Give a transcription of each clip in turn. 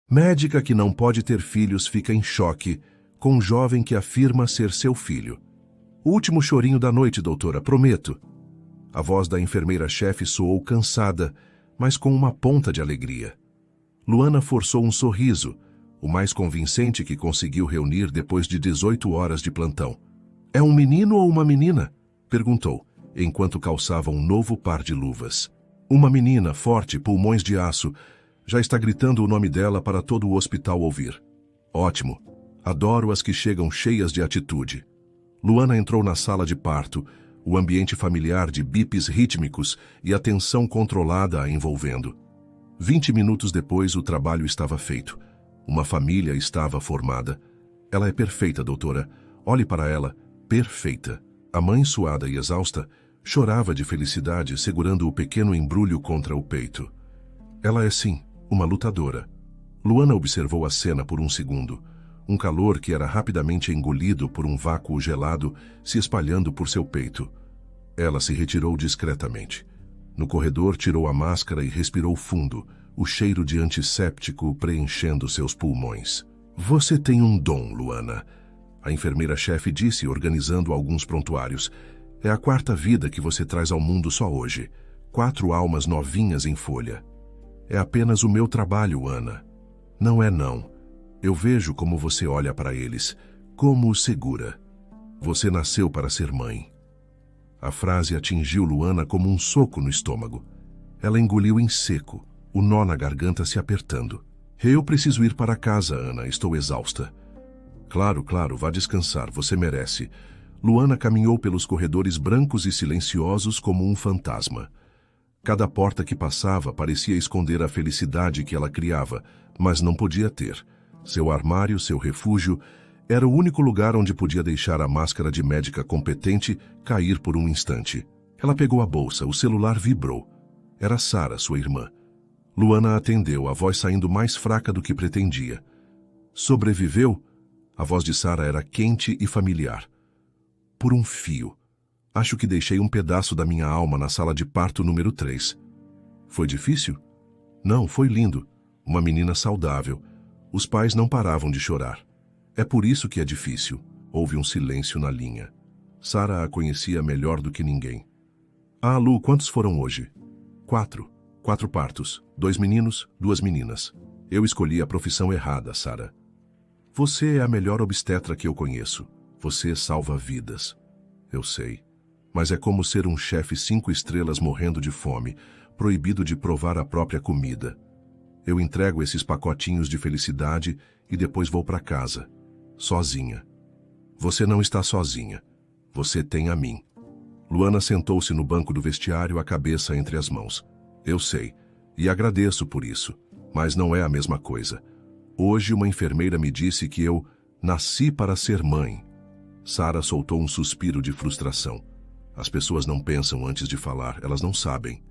Médica que não pode ter filhos fica em choque com um jovem que afirma ser seu filho. Último chorinho da noite, doutora, prometo. A voz da enfermeira-chefe soou cansada, mas com uma ponta de alegria. Luana forçou um sorriso, o mais convincente que conseguiu reunir depois de 18 horas de plantão. É um menino ou uma menina? Perguntou, enquanto calçava um novo par de luvas. Uma menina, forte, pulmões de aço. Já está gritando o nome dela para todo o hospital ouvir. Ótimo. Adoro as que chegam cheias de atitude. Luana entrou na sala de parto, o ambiente familiar de bips rítmicos e a tensão controlada a envolvendo. 20 minutos depois, o trabalho estava feito. Uma família estava formada. Ela é perfeita, doutora. Olhe para ela. Perfeita. A mãe, suada e exausta, chorava de felicidade, segurando o pequeno embrulho contra o peito. Ela é, sim, uma lutadora. Luana observou a cena por um segundo. Um calor que era rapidamente engolido por um vácuo gelado se espalhando por seu peito. Ela se retirou discretamente. No corredor, tirou a máscara e respirou fundo, o cheiro de antisséptico preenchendo seus pulmões. Você tem um dom, Luana. A enfermeira-chefe disse, organizando alguns prontuários. É a 4ª vida que você traz ao mundo só hoje. 4 almas novinhas em folha. É apenas o meu trabalho, Ana. Não é não. Eu vejo como você olha para eles, como os segura. Você nasceu para ser mãe. A frase atingiu Luana como um soco no estômago. Ela engoliu em seco, o nó na garganta se apertando. Eu preciso ir para casa, Ana, estou exausta. Claro, vá descansar, você merece. Luana caminhou pelos corredores brancos e silenciosos como um fantasma. Cada porta que passava parecia esconder a felicidade que ela criava, mas não podia ter. Seu armário, seu refúgio, era o único lugar onde podia deixar a máscara de médica competente cair por um instante. Ela pegou a bolsa, o celular vibrou. Era Sara, sua irmã. Luana atendeu, a voz saindo mais fraca do que pretendia. Sobreviveu? A voz de Sara era quente e familiar. Por um fio. Acho que deixei um pedaço da minha alma na sala de parto número 3. Foi difícil? Não, foi lindo. Uma menina saudável. Os pais não paravam de chorar. É por isso que é difícil. Houve um silêncio na linha. Sara a conhecia melhor do que ninguém. Ah, Lu, quantos foram hoje? 4. 4 partos. 2 meninos, 2 meninas. Eu escolhi a profissão errada, Sara. Você é a melhor obstetra que eu conheço. Você salva vidas. Eu sei. Mas é como ser um chefe 5 estrelas morrendo de fome, proibido de provar a própria comida. Eu entrego esses pacotinhos de felicidade e depois vou para casa. Sozinha. Você não está sozinha. Você tem a mim. Luana sentou-se no banco do vestiário, a cabeça entre as mãos. Eu sei. E agradeço por isso. Mas não é a mesma coisa. Hoje uma enfermeira me disse que eu nasci para ser mãe. Sara soltou um suspiro de frustração. As pessoas não pensam antes de falar, elas não sabem.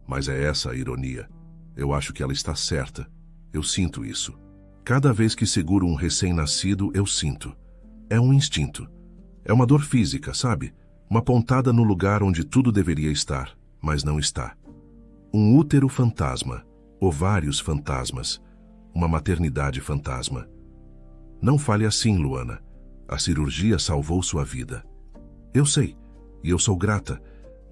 Mas é essa a ironia. Eu acho que ela está certa. Eu sinto isso. Cada vez que seguro um recém-nascido, eu sinto. É um instinto. É uma dor física, sabe? Uma pontada no lugar onde tudo deveria estar, mas não está. Um útero fantasma. Ovários fantasmas. Uma maternidade fantasma. Não fale assim, Luana. A cirurgia salvou sua vida. Eu sei. E eu sou grata.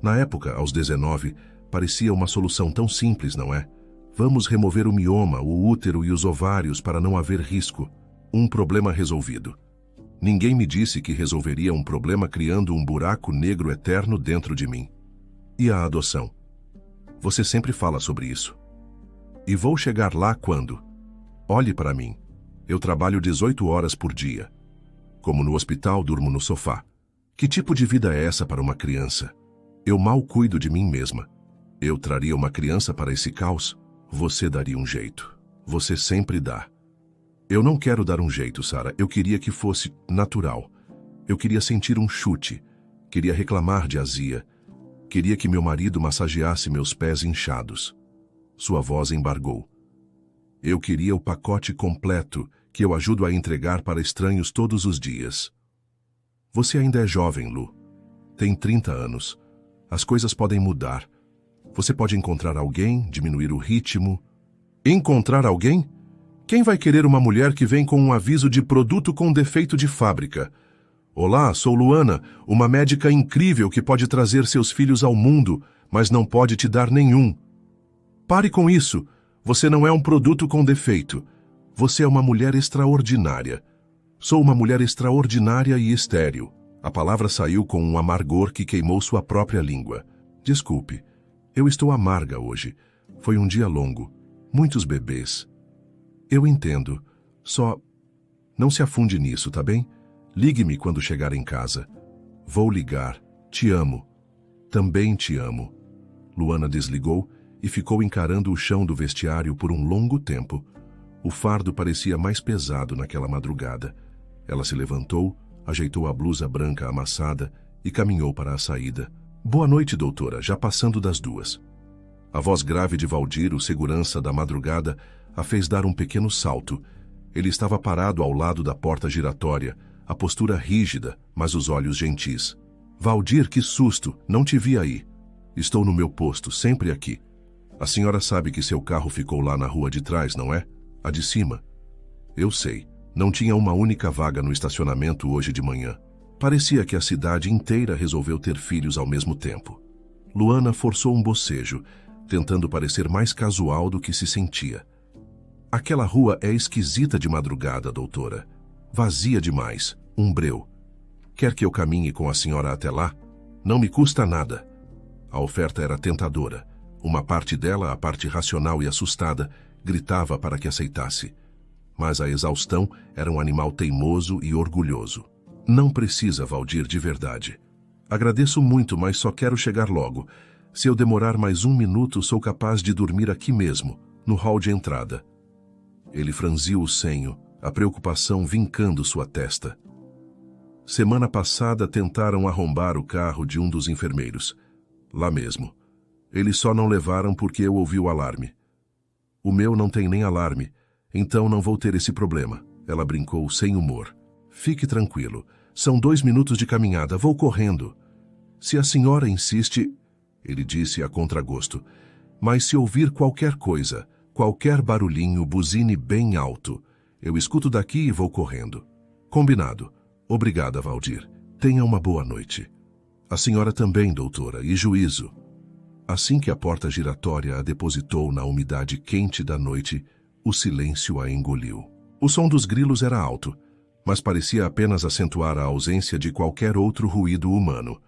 Na época, aos 19, parecia uma solução tão simples, não é? Vamos remover o mioma, o útero e os ovários para não haver risco. Um problema resolvido. Ninguém me disse que resolveria um problema criando um buraco negro eterno dentro de mim. E a adoção? Você sempre fala sobre isso. E vou chegar lá quando? Olhe para mim. Eu trabalho 18 horas por dia. Como no hospital, durmo no sofá. Que tipo de vida é essa para uma criança? Eu mal cuido de mim mesma. Eu traria uma criança para esse caos? Você daria um jeito. Você sempre dá. Eu não quero dar um jeito, Sara. Eu queria que fosse natural. Eu queria sentir um chute. Queria reclamar de azia. Queria que meu marido massageasse meus pés inchados. Sua voz embargou. Eu queria o pacote completo que eu ajudo a entregar para estranhos todos os dias. Você ainda é jovem, Lu. Tem 30 anos. As coisas podem mudar. Você pode encontrar alguém, diminuir o ritmo. Encontrar alguém? Quem vai querer uma mulher que vem com um aviso de produto com defeito de fábrica? Olá, sou Luana, uma médica incrível que pode trazer seus filhos ao mundo, mas não pode te dar nenhum. Pare com isso. Você não é um produto com defeito. Você é uma mulher extraordinária. Sou uma mulher extraordinária e estéril. A palavra saiu com um amargor que queimou sua própria língua. Desculpe, eu estou amarga hoje. Foi um dia longo. Muitos bebês. Eu entendo. Só não se afunde nisso, tá bem? Ligue-me quando chegar em casa. Vou ligar. Te amo. Também te amo. Luana desligou e ficou encarando o chão do vestiário por um longo tempo. O fardo parecia mais pesado naquela madrugada. Ela se levantou, ajeitou a blusa branca amassada e caminhou para a saída. Boa noite, doutora, já passando das 2. A voz grave de Valdir, o segurança da madrugada, a fez dar um pequeno salto. Ele estava parado ao lado da porta giratória, a postura rígida, mas os olhos gentis. Valdir, que susto, não te vi aí. Estou no meu posto, sempre aqui. A senhora sabe que seu carro ficou lá na rua de trás, não é? A de cima. Eu sei. Não tinha uma única vaga no estacionamento hoje de manhã. Parecia que a cidade inteira resolveu ter filhos ao mesmo tempo. Luana forçou um bocejo, tentando parecer mais casual do que se sentia. Aquela rua é esquisita de madrugada, doutora. Vazia demais. Um breu. Quer que eu caminhe com a senhora até lá? Não me custa nada. A oferta era tentadora. Uma parte dela, a parte racional e assustada, gritava para que aceitasse. Mas a exaustão era um animal teimoso e orgulhoso. Não precisa, Valdir, de verdade. Agradeço muito, mas só quero chegar logo. Se eu demorar mais 1 minuto, sou capaz de dormir aqui mesmo, no hall de entrada. Ele franziu o senho, a preocupação vincando sua testa. Semana passada tentaram arrombar o carro de um dos enfermeiros. Lá mesmo. Eles só não levaram porque eu ouvi o alarme. O meu não tem nem alarme, então não vou ter esse problema. Ela brincou sem humor. Fique tranquilo. São 2 minutos de caminhada, vou correndo. Se a senhora insiste, ele disse a contragosto, mas se ouvir qualquer coisa, qualquer barulhinho, buzine bem alto. Eu escuto daqui e vou correndo. Combinado. Obrigada, Valdir. Tenha uma boa noite. A senhora também, doutora, e juízo. Assim que a porta giratória a depositou na umidade quente da noite, o silêncio a engoliu. O som dos grilos era alto, mas parecia apenas acentuar a ausência de qualquer outro ruído humano.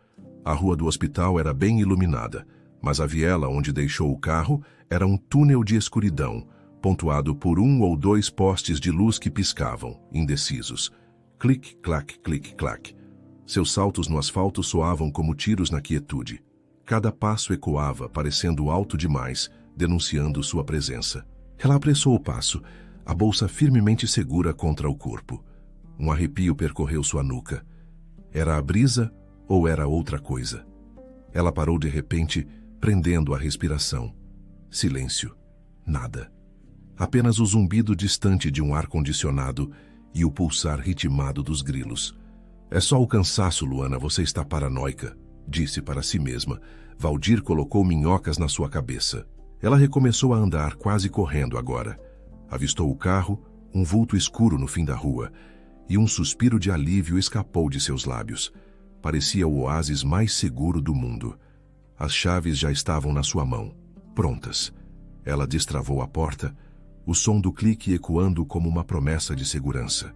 A rua do hospital era bem iluminada, mas a viela onde deixou o carro era um túnel de escuridão, pontuado por 1 ou 2 postes de luz que piscavam, indecisos. Clic, clac, clic, clac. Seus saltos no asfalto soavam como tiros na quietude. Cada passo ecoava, parecendo alto demais, denunciando sua presença. Ela apressou o passo, a bolsa firmemente segura contra o corpo. Um arrepio percorreu sua nuca. Era a brisa ou era outra coisa? Ela parou de repente, prendendo a respiração. Silêncio. Nada. Apenas o zumbido distante de um ar-condicionado e o pulsar ritmado dos grilos. É só o cansaço, Luana, você está paranoica, disse para si mesma. Valdir colocou minhocas na sua cabeça. Ela recomeçou a andar, quase correndo agora. Avistou o carro, um vulto escuro no fim da rua, e um suspiro de alívio escapou de seus lábios. Parecia o oásis mais seguro do mundo. As chaves já estavam na sua mão, prontas. Ela destravou a porta, o som do clique ecoando como uma promessa de segurança.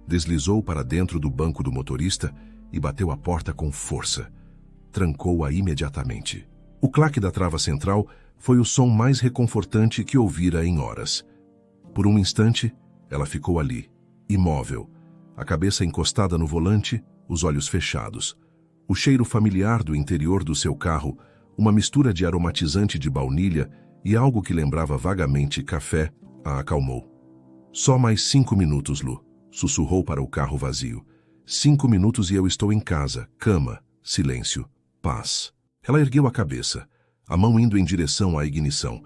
Deslizou para dentro do banco do motorista e bateu a porta com força. Trancou-a imediatamente. O claque da trava central foi o som mais reconfortante que ouvira em horas. Por um instante, ela ficou ali, imóvel, a cabeça encostada no volante, os olhos fechados. O cheiro familiar do interior do seu carro, uma mistura de aromatizante de baunilha e algo que lembrava vagamente café, a acalmou. Só mais 5 minutos, Lu, sussurrou para o carro vazio. 5 minutos e eu estou em casa, cama, silêncio, paz. Ela ergueu a cabeça, a mão indo em direção à ignição.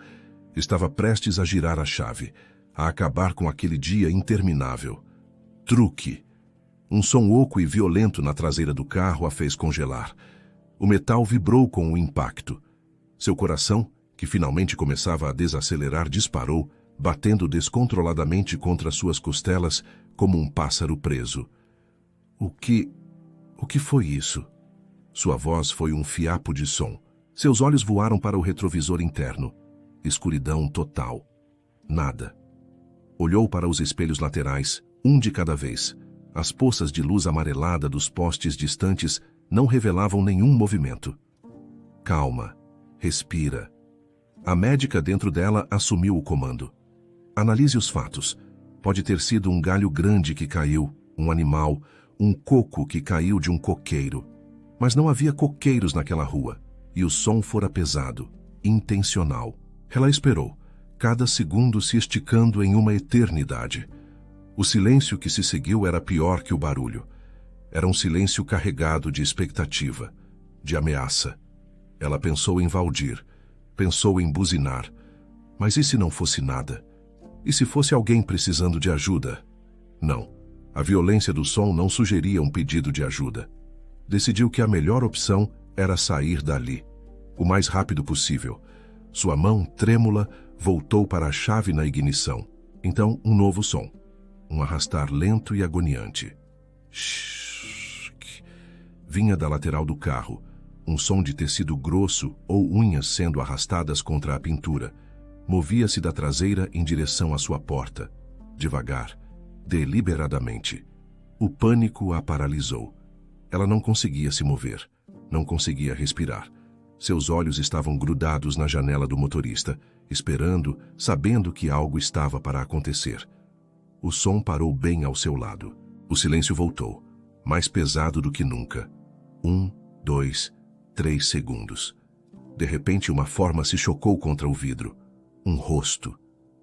Estava prestes a girar a chave, a acabar com aquele dia interminável. Truque. Um som oco e violento na traseira do carro a fez congelar. O metal vibrou com o impacto. Seu coração, que finalmente começava a desacelerar, disparou, batendo descontroladamente contra suas costelas como um pássaro preso. O que foi isso? Sua voz foi um fiapo de som. Seus olhos voaram para o retrovisor interno. Escuridão total. Nada. Olhou para os espelhos laterais, um de cada vez. As poças de luz amarelada dos postes distantes não revelavam nenhum movimento. Calma. Respira. A médica dentro dela assumiu o comando. Analise os fatos. Pode ter sido um galho grande que caiu, um animal, um coco que caiu de um coqueiro. Mas não havia coqueiros naquela rua, e o som fora pesado, intencional. Ela esperou, cada segundo se esticando em uma eternidade. O silêncio que se seguiu era pior que o barulho. Era um silêncio carregado de expectativa, de ameaça. Ela pensou em Valdir, pensou em buzinar. Mas e se não fosse nada? E se fosse alguém precisando de ajuda? Não. A violência do som não sugeria um pedido de ajuda. Decidiu que a melhor opção era sair dali, o mais rápido possível. Sua mão, trêmula, voltou para a chave na ignição. Então, um novo som. Um arrastar lento e agoniante. Shhh. Vinha da lateral do carro. Um som de tecido grosso ou unhas sendo arrastadas contra a pintura. Movia-se da traseira em direção à sua porta. Devagar, deliberadamente. O pânico a paralisou. Ela não conseguia se mover. Não conseguia respirar. Seus olhos estavam grudados na janela do motorista, esperando, sabendo que algo estava para acontecer. O som parou bem ao seu lado. O silêncio voltou, mais pesado do que nunca. 1, 2, 3 segundos. De repente, uma forma se chocou contra o vidro. Um rosto.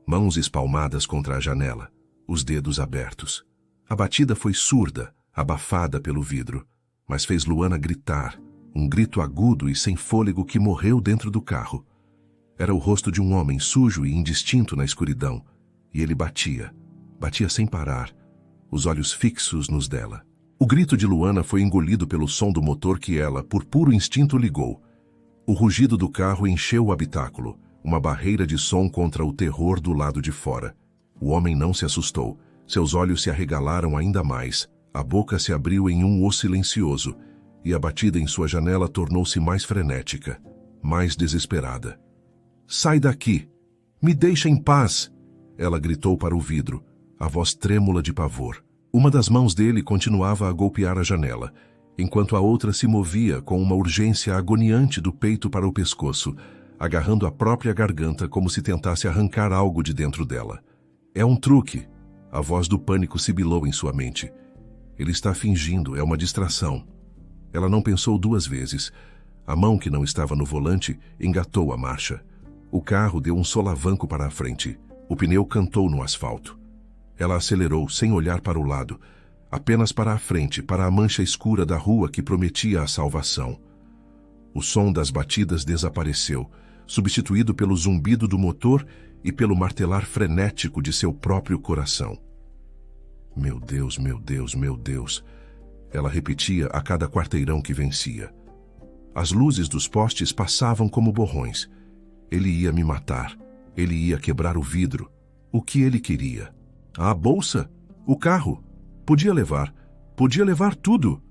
Mãos espalmadas contra a janela. Os dedos abertos. A batida foi surda, abafada pelo vidro, mas fez Luana gritar, um grito agudo e sem fôlego que morreu dentro do carro. Era o rosto de um homem sujo e indistinto na escuridão, e ele batia sem parar, os olhos fixos nos dela. O grito de Luana foi engolido pelo som do motor que ela, por puro instinto, ligou. O rugido do carro encheu o habitáculo, uma barreira de som contra o terror do lado de fora. O homem não se assustou. Seus olhos se arregalaram ainda mais. A boca se abriu em um O silencioso, e a batida em sua janela tornou-se mais frenética, mais desesperada. "Sai daqui! Me deixa em paz!" Ela gritou para o vidro, a voz trêmula de pavor. Uma das mãos dele continuava a golpear a janela, enquanto a outra se movia com uma urgência agoniante do peito para o pescoço, agarrando a própria garganta como se tentasse arrancar algo de dentro dela. "É um truque." A voz do pânico sibilou em sua mente. "Ele está fingindo, é uma distração." Ela não pensou duas vezes. A mão que não estava no volante engatou a marcha. O carro deu um solavanco para a frente. O pneu cantou no asfalto. Ela acelerou, sem olhar para o lado, apenas para a frente, para a mancha escura da rua que prometia a salvação. O som das batidas desapareceu, substituído pelo zumbido do motor e pelo martelar frenético de seu próprio coração. "Meu Deus, meu Deus, meu Deus!" Ela repetia a cada quarteirão que vencia. As luzes dos postes passavam como borrões. Ele ia me matar. Ele ia quebrar o vidro. O que ele queria? A bolsa? O carro? Podia levar tudo.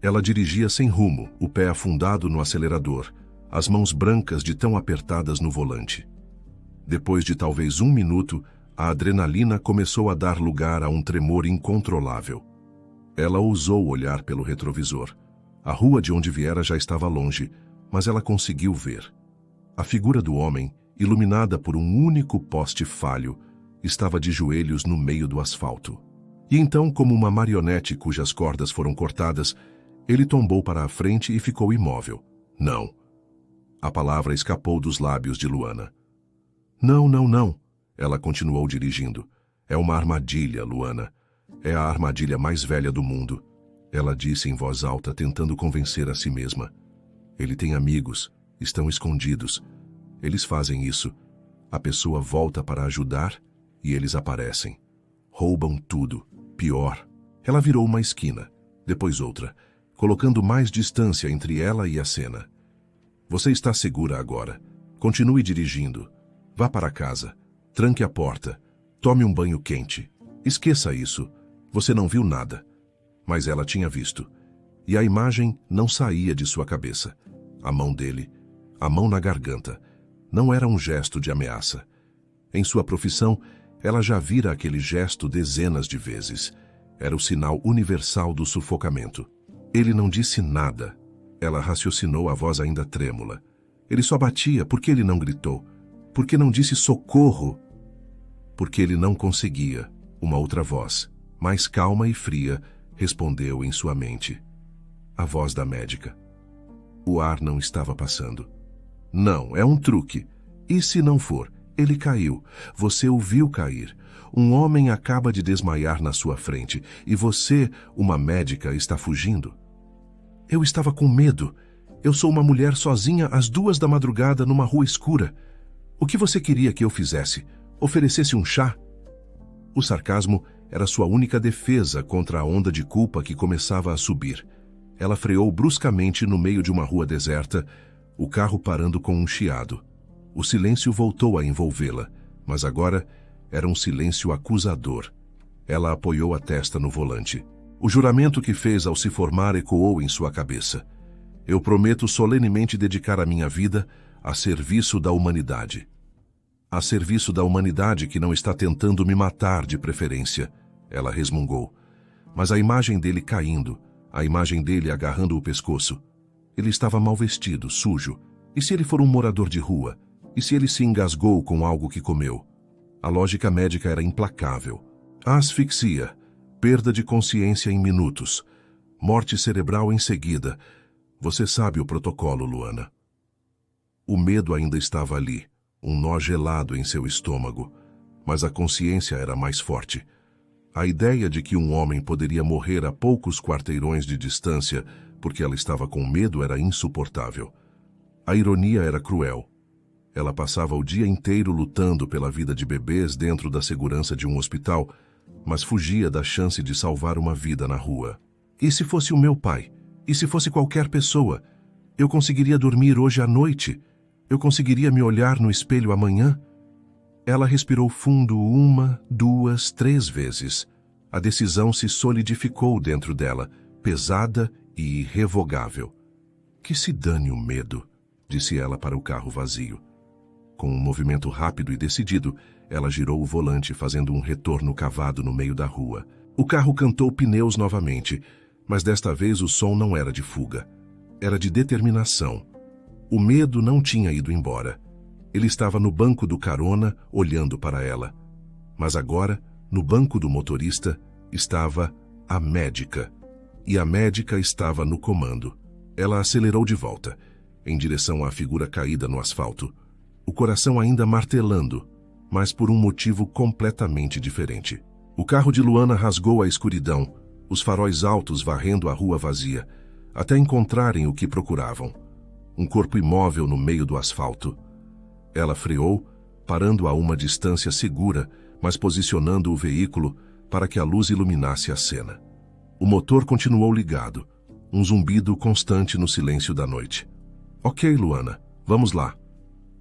Ela dirigia sem rumo, o pé afundado no acelerador, as mãos brancas de tão apertadas no volante. Depois de talvez 1 minuto, a adrenalina começou a dar lugar a um tremor incontrolável. Ela ousou olhar pelo retrovisor. A rua de onde viera já estava longe, mas ela conseguiu ver. A figura do homem, iluminada por um único poste falho, estava de joelhos no meio do asfalto. E então, como uma marionete cujas cordas foram cortadas, ele tombou para a frente e ficou imóvel. "Não." A palavra escapou dos lábios de Luana. "Não, não, não." Ela continuou dirigindo. "É uma armadilha, Luana. É a armadilha mais velha do mundo." Ela disse em voz alta, tentando convencer a si mesma. "Ele tem amigos. Estão escondidos. Eles fazem isso. A pessoa volta para ajudar e eles aparecem. Roubam tudo. Pior." Ela virou uma esquina, depois outra, colocando mais distância entre ela e a cena. "Você está segura agora. Continue dirigindo. Vá para casa. Tranque a porta. Tome um banho quente. Esqueça isso. Você não viu nada. Mas ela tinha visto. E a imagem não saía de sua cabeça. A mão dele, a mão na garganta, não era um gesto de ameaça. Em sua profissão, ela já vira aquele gesto dezenas de vezes. Era o sinal universal do sufocamento. Ele não disse nada. Ela raciocinou, a voz ainda trêmula. Ele só batia. Por que ele não gritou? Por que não disse socorro? Porque ele não conseguia. Uma outra voz, mais calma e fria, respondeu em sua mente. A voz da médica. O ar não estava passando. Não, é um truque. E se não for? Ele caiu. Você o viu cair. Um homem acaba de desmaiar na sua frente. E você, uma médica, está fugindo? Eu estava com medo. Eu sou uma mulher sozinha às 2 da madrugada numa rua escura. O que você queria que eu fizesse? Oferecesse um chá? O sarcasmo era sua única defesa contra a onda de culpa que começava a subir. Ela freou bruscamente no meio de uma rua deserta, o carro parando com um chiado. O silêncio voltou a envolvê-la, mas agora era um silêncio acusador. Ela apoiou a testa no volante. O juramento que fez ao se formar ecoou em sua cabeça. Eu prometo solenemente dedicar a minha vida a serviço da humanidade. A serviço da humanidade que não está tentando me matar de preferência, ela resmungou. Mas a imagem dele caindo, a imagem dele agarrando o pescoço. Ele estava mal vestido, sujo. E se ele for um morador de rua? E se ele se engasgou com algo que comeu? A lógica médica era implacável. Asfixia, perda de consciência em minutos, morte cerebral em seguida. Você sabe o protocolo, Luana. O medo ainda estava ali, um nó gelado em seu estômago, mas a consciência era mais forte. A ideia de que um homem poderia morrer a poucos quarteirões de distância porque ela estava com medo era insuportável. A ironia era cruel. Ela passava o dia inteiro lutando pela vida de bebês dentro da segurança de um hospital, mas fugia da chance de salvar uma vida na rua. E se fosse o meu pai? E se fosse qualquer pessoa? Eu conseguiria dormir hoje à noite? Eu conseguiria me olhar no espelho amanhã? Ela respirou fundo 1, 2, 3 vezes. A decisão se solidificou dentro dela, pesada e irrevogável. Que se dane o medo, disse ela para o carro vazio. Com um movimento rápido e decidido, ela girou o volante, fazendo um retorno cavado no meio da rua. O carro cantou pneus novamente, mas desta vez o som não era de fuga. Era de determinação. O medo não tinha ido embora. Ele estava no banco do carona, olhando para ela. Mas agora, no banco do motorista, estava a médica. E a médica estava no comando. Ela acelerou de volta, em direção à figura caída no asfalto. O coração ainda martelando, mas por um motivo completamente diferente. O carro de Luana rasgou a escuridão, os faróis altos varrendo a rua vazia, até encontrarem o que procuravam. Um corpo imóvel no meio do asfalto. Ela freou, parando a uma distância segura, mas posicionando o veículo para que a luz iluminasse a cena. O motor continuou ligado, um zumbido constante no silêncio da noite. Ok, Luana, vamos lá.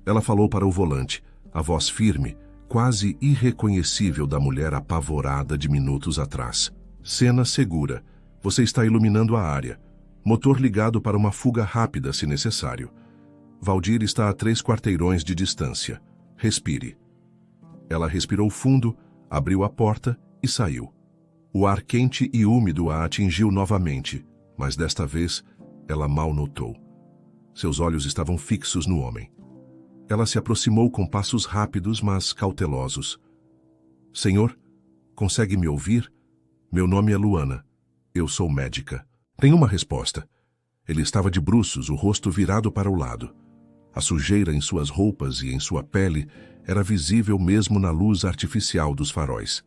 Ela falou para o volante, a voz firme, quase irreconhecível da mulher apavorada de minutos atrás. Cena segura. Você está iluminando a área. Motor ligado para uma fuga rápida, se necessário. Valdir está a 3 quarteirões de distância. Respire. Ela respirou fundo, abriu a porta e saiu. O ar quente e úmido a atingiu novamente, mas desta vez ela mal notou. Seus olhos estavam fixos no homem. Ela se aproximou com passos rápidos, mas cautelosos. Senhor, consegue me ouvir? Meu nome é Luana. Eu sou médica. Tem uma resposta. Ele estava de bruços, o rosto virado para o lado. A sujeira em suas roupas e em sua pele era visível mesmo na luz artificial dos faróis.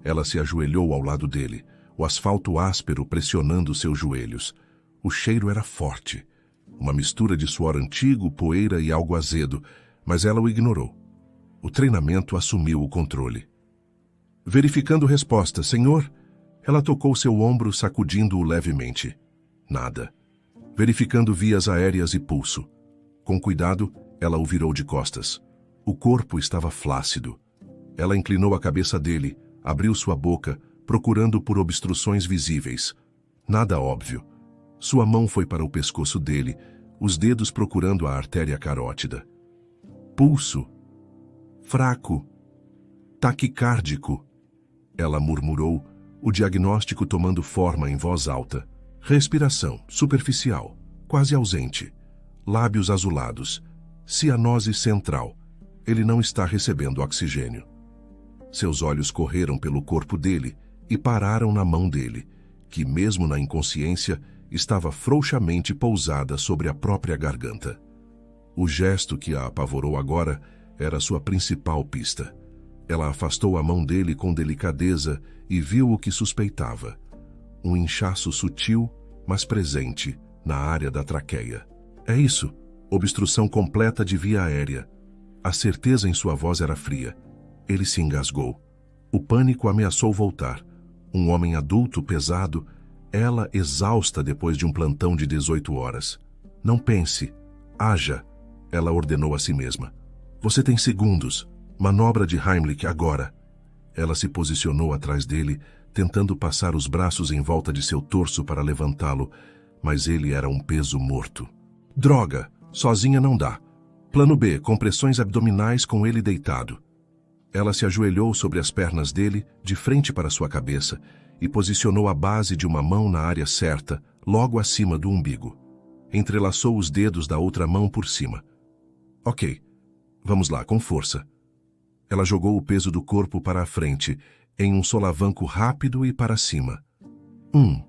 Ela se ajoelhou ao lado dele, o asfalto áspero pressionando seus joelhos. O cheiro era forte. Uma mistura de suor antigo, poeira e algo azedo, mas ela o ignorou. O treinamento assumiu o controle. Verificando resposta, senhor, ela tocou seu ombro, sacudindo-o levemente. Nada. Verificando vias aéreas e pulso. Com cuidado, ela o virou de costas. O corpo estava flácido. Ela inclinou a cabeça dele, abriu sua boca, procurando por obstruções visíveis. Nada óbvio. Sua mão foi para o pescoço dele, os dedos procurando a artéria carótida. Pulso. Fraco. Taquicárdico. Ela murmurou, o diagnóstico tomando forma em voz alta. Respiração superficial, quase ausente. Lábios azulados. Cianose central. Ele não está recebendo oxigênio. Seus olhos correram pelo corpo dele e pararam na mão dele, que mesmo na inconsciência estava frouxamente pousada sobre a própria garganta. O gesto que a apavorou agora era sua principal pista. Ela afastou a mão dele com delicadeza e viu o que suspeitava. Um inchaço sutil, mas presente, na área da traqueia. É isso, obstrução completa de via aérea. A certeza em sua voz era fria. Ele se engasgou. O pânico ameaçou voltar. Um homem adulto, pesado, ela exausta depois de um plantão de 18 horas. Não pense, haja, ela ordenou a si mesma. Você tem segundos. Manobra de Heimlich agora. Ela se posicionou atrás dele, tentando passar os braços em volta de seu torso para levantá-lo, mas ele era um peso morto. Droga, sozinha não dá. Plano B, compressões abdominais com ele deitado. Ela se ajoelhou sobre as pernas dele, de frente para sua cabeça, e posicionou a base de uma mão na área certa, logo acima do umbigo. Entrelaçou os dedos da outra mão por cima. Ok, vamos lá, com força. Ela jogou o peso do corpo para a frente, em um solavanco rápido e para cima. 1.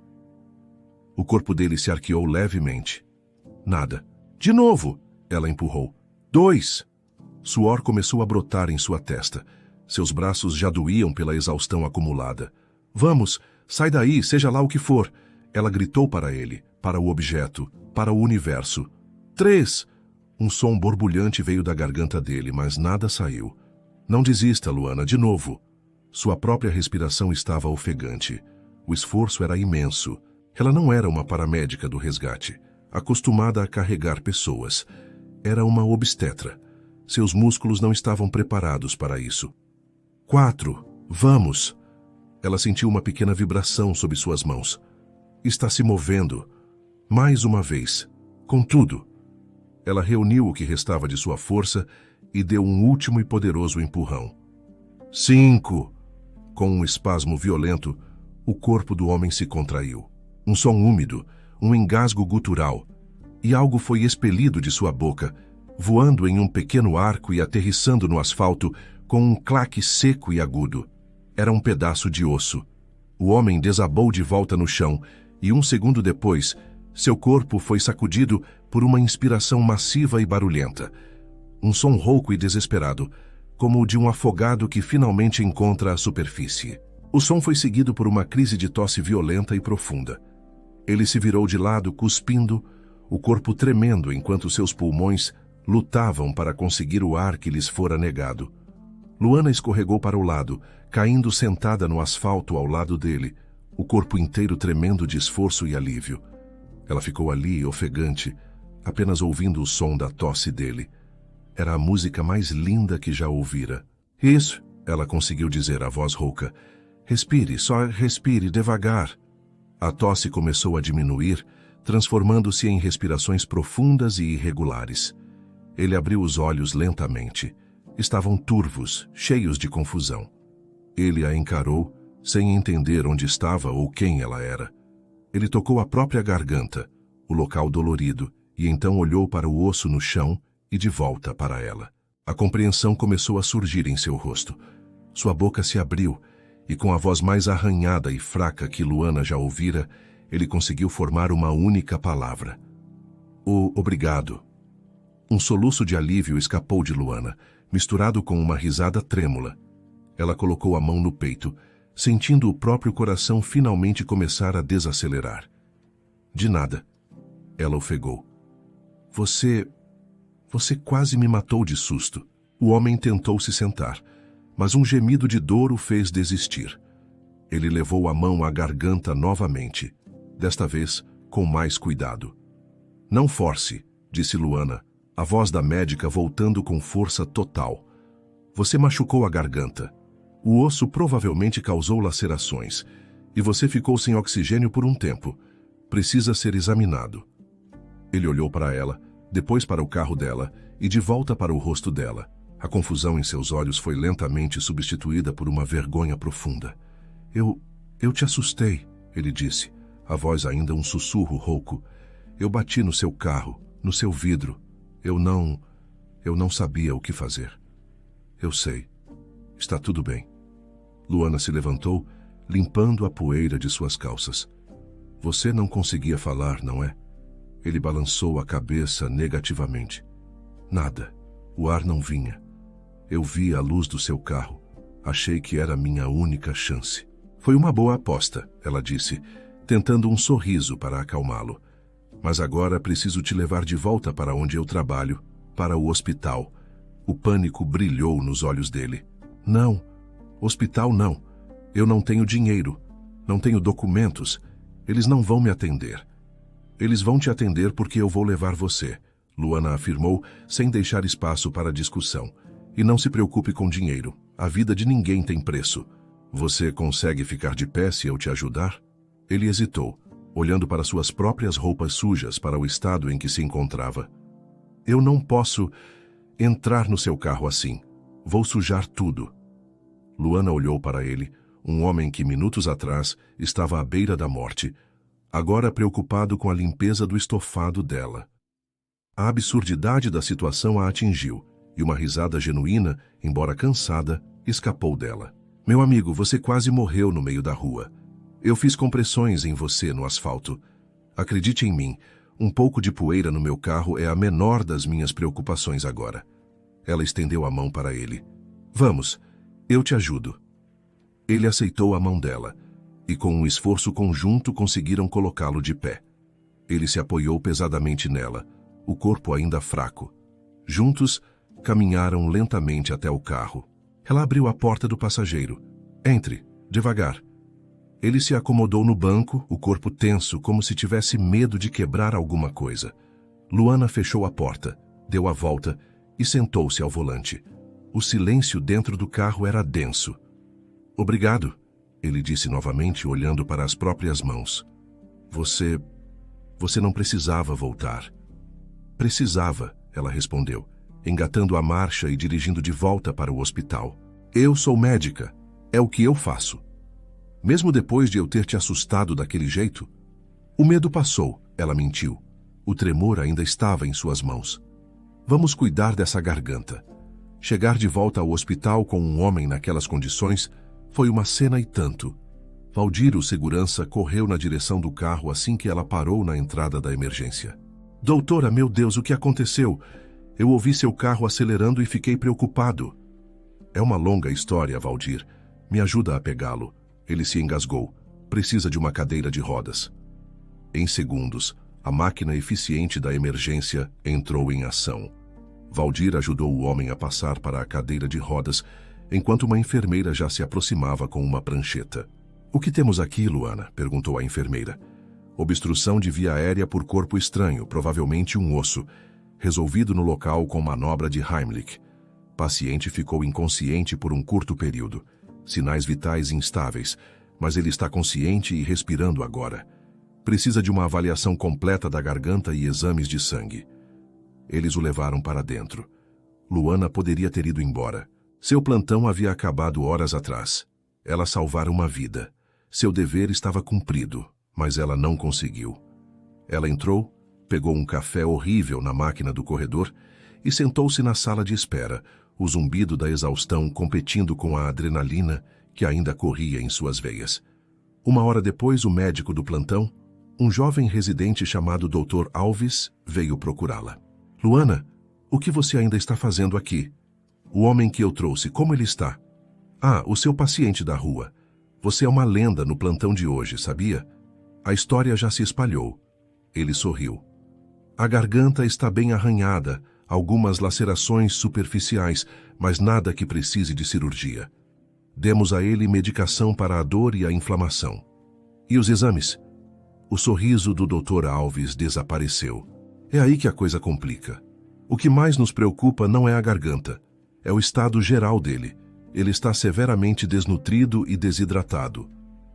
O corpo dele se arqueou levemente. Nada. De novo! Ela empurrou. 2. Suor começou a brotar em sua testa. Seus braços já doíam pela exaustão acumulada. Vamos, sai daí, seja lá o que for. Ela gritou para ele, para o objeto, para o universo. 3. Um som borbulhante veio da garganta dele, mas nada saiu. Não desista, Luana, de novo. Sua própria respiração estava ofegante. O esforço era imenso. Ela não era uma paramédica do resgate, acostumada a carregar pessoas. Era uma obstetra. Seus músculos não estavam preparados para isso. 4. Vamos! Ela sentiu uma pequena vibração sob suas mãos. Está se movendo. Mais uma vez. Contudo, ela reuniu o que restava de sua força e deu um último e poderoso empurrão. 5. Com um espasmo violento, o corpo do homem se contraiu. Um som úmido, um engasgo gutural, e algo foi expelido de sua boca, voando em um pequeno arco e aterrissando no asfalto com um claque seco e agudo. Era um pedaço de osso. O homem desabou de volta no chão e, um segundo depois, seu corpo foi sacudido por uma inspiração massiva e barulhenta. Um som rouco e desesperado, como o de um afogado que finalmente encontra a superfície. O som foi seguido por uma crise de tosse violenta e profunda. Ele se virou de lado, cuspindo, o corpo tremendo enquanto seus pulmões lutavam para conseguir o ar que lhes fora negado. Luana escorregou para o lado, caindo sentada no asfalto ao lado dele, o corpo inteiro tremendo de esforço e alívio. Ela ficou ali, ofegante, apenas ouvindo o som da tosse dele. Era a música mais linda que já ouvira. Isso, ela conseguiu dizer, a voz rouca. Respire, só respire devagar. A tosse começou a diminuir, transformando-se em respirações profundas e irregulares. Ele abriu os olhos lentamente. Estavam turvos, cheios de confusão. Ele a encarou, sem entender onde estava ou quem ela era. Ele tocou a própria garganta, o local dolorido, e então olhou para o osso no chão e de volta para ela. A compreensão começou a surgir em seu rosto. Sua boca se abriu, e com a voz mais arranhada e fraca que Luana já ouvira, ele conseguiu formar uma única palavra. O obrigado. Um soluço de alívio escapou de Luana, misturado com uma risada trêmula. Ela colocou a mão no peito, sentindo o próprio coração finalmente começar a desacelerar. De nada. Ela ofegou. Você quase me matou de susto. O homem tentou se sentar, mas um gemido de dor o fez desistir. Ele levou a mão à garganta novamente, desta vez com mais cuidado. Não force, disse Luana, a voz da médica voltando com força total. Você machucou a garganta. O osso provavelmente causou lacerações. E você ficou sem oxigênio por um tempo. Precisa ser examinado. Ele olhou para ela, depois para o carro dela e de volta para o rosto dela. A confusão em seus olhos foi lentamente substituída por uma vergonha profunda. Eu te assustei, ele disse, a voz ainda um sussurro rouco. Eu bati no seu carro, no seu vidro. Eu não sabia o que fazer. Eu sei. Está tudo bem. Luana se levantou, limpando a poeira de suas calças. Você não conseguia falar, não é? Ele balançou a cabeça negativamente. Nada. O ar não vinha. Eu vi a luz do seu carro. Achei que era minha única chance. Foi uma boa aposta, ela disse, tentando um sorriso para acalmá-lo. Mas agora preciso te levar de volta para onde eu trabalho, para o hospital. O pânico brilhou nos olhos dele. Não, hospital não. Eu não tenho dinheiro. Não tenho documentos. Eles não vão me atender. Eles vão te atender porque eu vou levar você, Luana afirmou, sem deixar espaço para discussão. E não se preocupe com dinheiro. A vida de ninguém tem preço. Você consegue ficar de pé se eu te ajudar? Ele hesitou, olhando para suas próprias roupas sujas para o estado em que se encontrava. Eu não posso entrar no seu carro assim. Vou sujar tudo. Luana olhou para ele, um homem que minutos atrás estava à beira da morte, agora preocupado com a limpeza do estofado dela. A absurdidade da situação a atingiu, e uma risada genuína, embora cansada, escapou dela. Meu amigo, você quase morreu no meio da rua. Eu fiz compressões em você no asfalto. Acredite em mim, um pouco de poeira no meu carro é a menor das minhas preocupações agora. Ela estendeu a mão para ele. Vamos, eu te ajudo. Ele aceitou a mão dela, e com um esforço conjunto conseguiram colocá-lo de pé. Ele se apoiou pesadamente nela, o corpo ainda fraco. Juntos, caminharam lentamente até o carro. Ela abriu a porta do passageiro. Entre, devagar. Ele se acomodou no banco, o corpo tenso, como se tivesse medo de quebrar alguma coisa. Luana fechou a porta, deu a volta e sentou-se ao volante. O silêncio dentro do carro era denso. Obrigado, ele disse novamente, olhando para as próprias mãos. Você não precisava voltar. Precisava, ela respondeu, engatando a marcha e dirigindo de volta para o hospital. Eu sou médica. É o que eu faço. Mesmo depois de eu ter te assustado daquele jeito? O medo passou, ela mentiu. O tremor ainda estava em suas mãos. Vamos cuidar dessa garganta. Chegar de volta ao hospital com um homem naquelas condições foi uma cena e tanto. Valdir, o segurança, correu na direção do carro assim que ela parou na entrada da emergência. Doutora, meu Deus, o que aconteceu? Eu ouvi seu carro acelerando e fiquei preocupado. É uma longa história, Valdir. Me ajuda a pegá-lo. Ele se engasgou. Precisa de uma cadeira de rodas. Em segundos, a máquina eficiente da emergência entrou em ação. Valdir ajudou o homem a passar para a cadeira de rodas, enquanto uma enfermeira já se aproximava com uma prancheta. O que temos aqui, Luana? Perguntou a enfermeira. Obstrução de via aérea por corpo estranho, provavelmente um osso, resolvido no local com manobra de Heimlich. Paciente ficou inconsciente por um curto período. Sinais vitais instáveis, mas ele está consciente e respirando agora. Precisa de uma avaliação completa da garganta e exames de sangue. Eles o levaram para dentro. Luana poderia ter ido embora. Seu plantão havia acabado horas atrás. Ela salvara uma vida. Seu dever estava cumprido, mas ela não conseguiu. Ela entrou, pegou um café horrível na máquina do corredor e sentou-se na sala de espera, o zumbido da exaustão competindo com a adrenalina que ainda corria em suas veias. Uma hora depois, o médico do plantão, um jovem residente chamado Dr. Alves, veio procurá-la. Luana, o que você ainda está fazendo aqui? O homem que eu trouxe, como ele está? Ah, o seu paciente da rua. Você é uma lenda no plantão de hoje, sabia? A história já se espalhou. Ele sorriu. A garganta está bem arranhada, algumas lacerações superficiais, mas nada que precise de cirurgia. Demos a ele medicação para a dor e a inflamação. E os exames? O sorriso do Dr. Alves desapareceu. É aí que a coisa complica. O que mais nos preocupa não é a garganta, É o estado geral dele. Ele está severamente desnutrido e desidratado.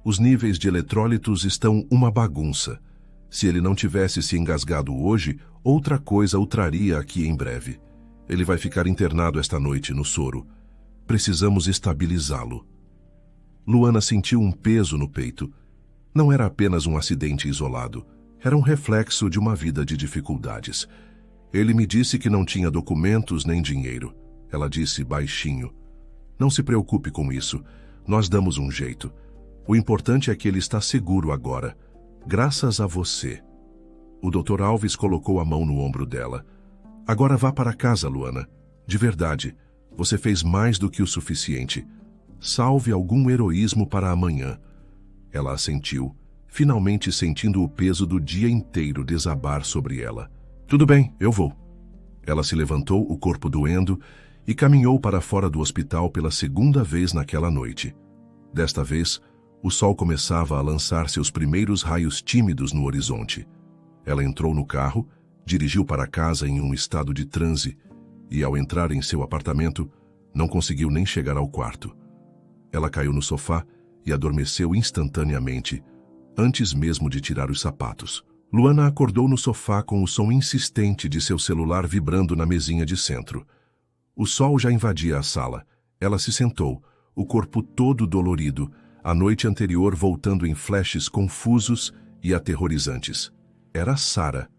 Os níveis de eletrólitos estão uma bagunça. Se ele não tivesse se engasgado hoje, outra coisa o traria aqui em breve. Ele vai ficar internado esta noite no soro. Precisamos estabilizá-lo. Luana sentiu um peso no peito. Não era apenas um acidente isolado. Era um reflexo de uma vida de dificuldades. Ele me disse que não tinha documentos nem dinheiro. Ela disse baixinho. Não se preocupe com isso. Nós damos um jeito. O importante é que ele está seguro agora. Graças a você. O Dr. Alves colocou a mão no ombro dela. Agora vá para casa, Luana. De verdade, você fez mais do que o suficiente. Salve algum heroísmo para amanhã. Ela assentiu, finalmente sentindo o peso do dia inteiro desabar sobre ela. Tudo bem, eu vou. Ela se levantou, o corpo doendo, e caminhou para fora do hospital pela segunda vez naquela noite. Desta vez, o sol começava a lançar seus primeiros raios tímidos no horizonte. Ela entrou no carro, dirigiu para casa em um estado de transe, e ao entrar em seu apartamento, não conseguiu nem chegar ao quarto. Ela caiu no sofá e adormeceu instantaneamente, antes mesmo de tirar os sapatos. Luana acordou no sofá com o som insistente de seu celular vibrando na mesinha de centro. O sol já invadia a sala. Ela se sentou, o corpo todo dolorido, a noite anterior voltando em flashes confusos e aterrorizantes. Era Sara.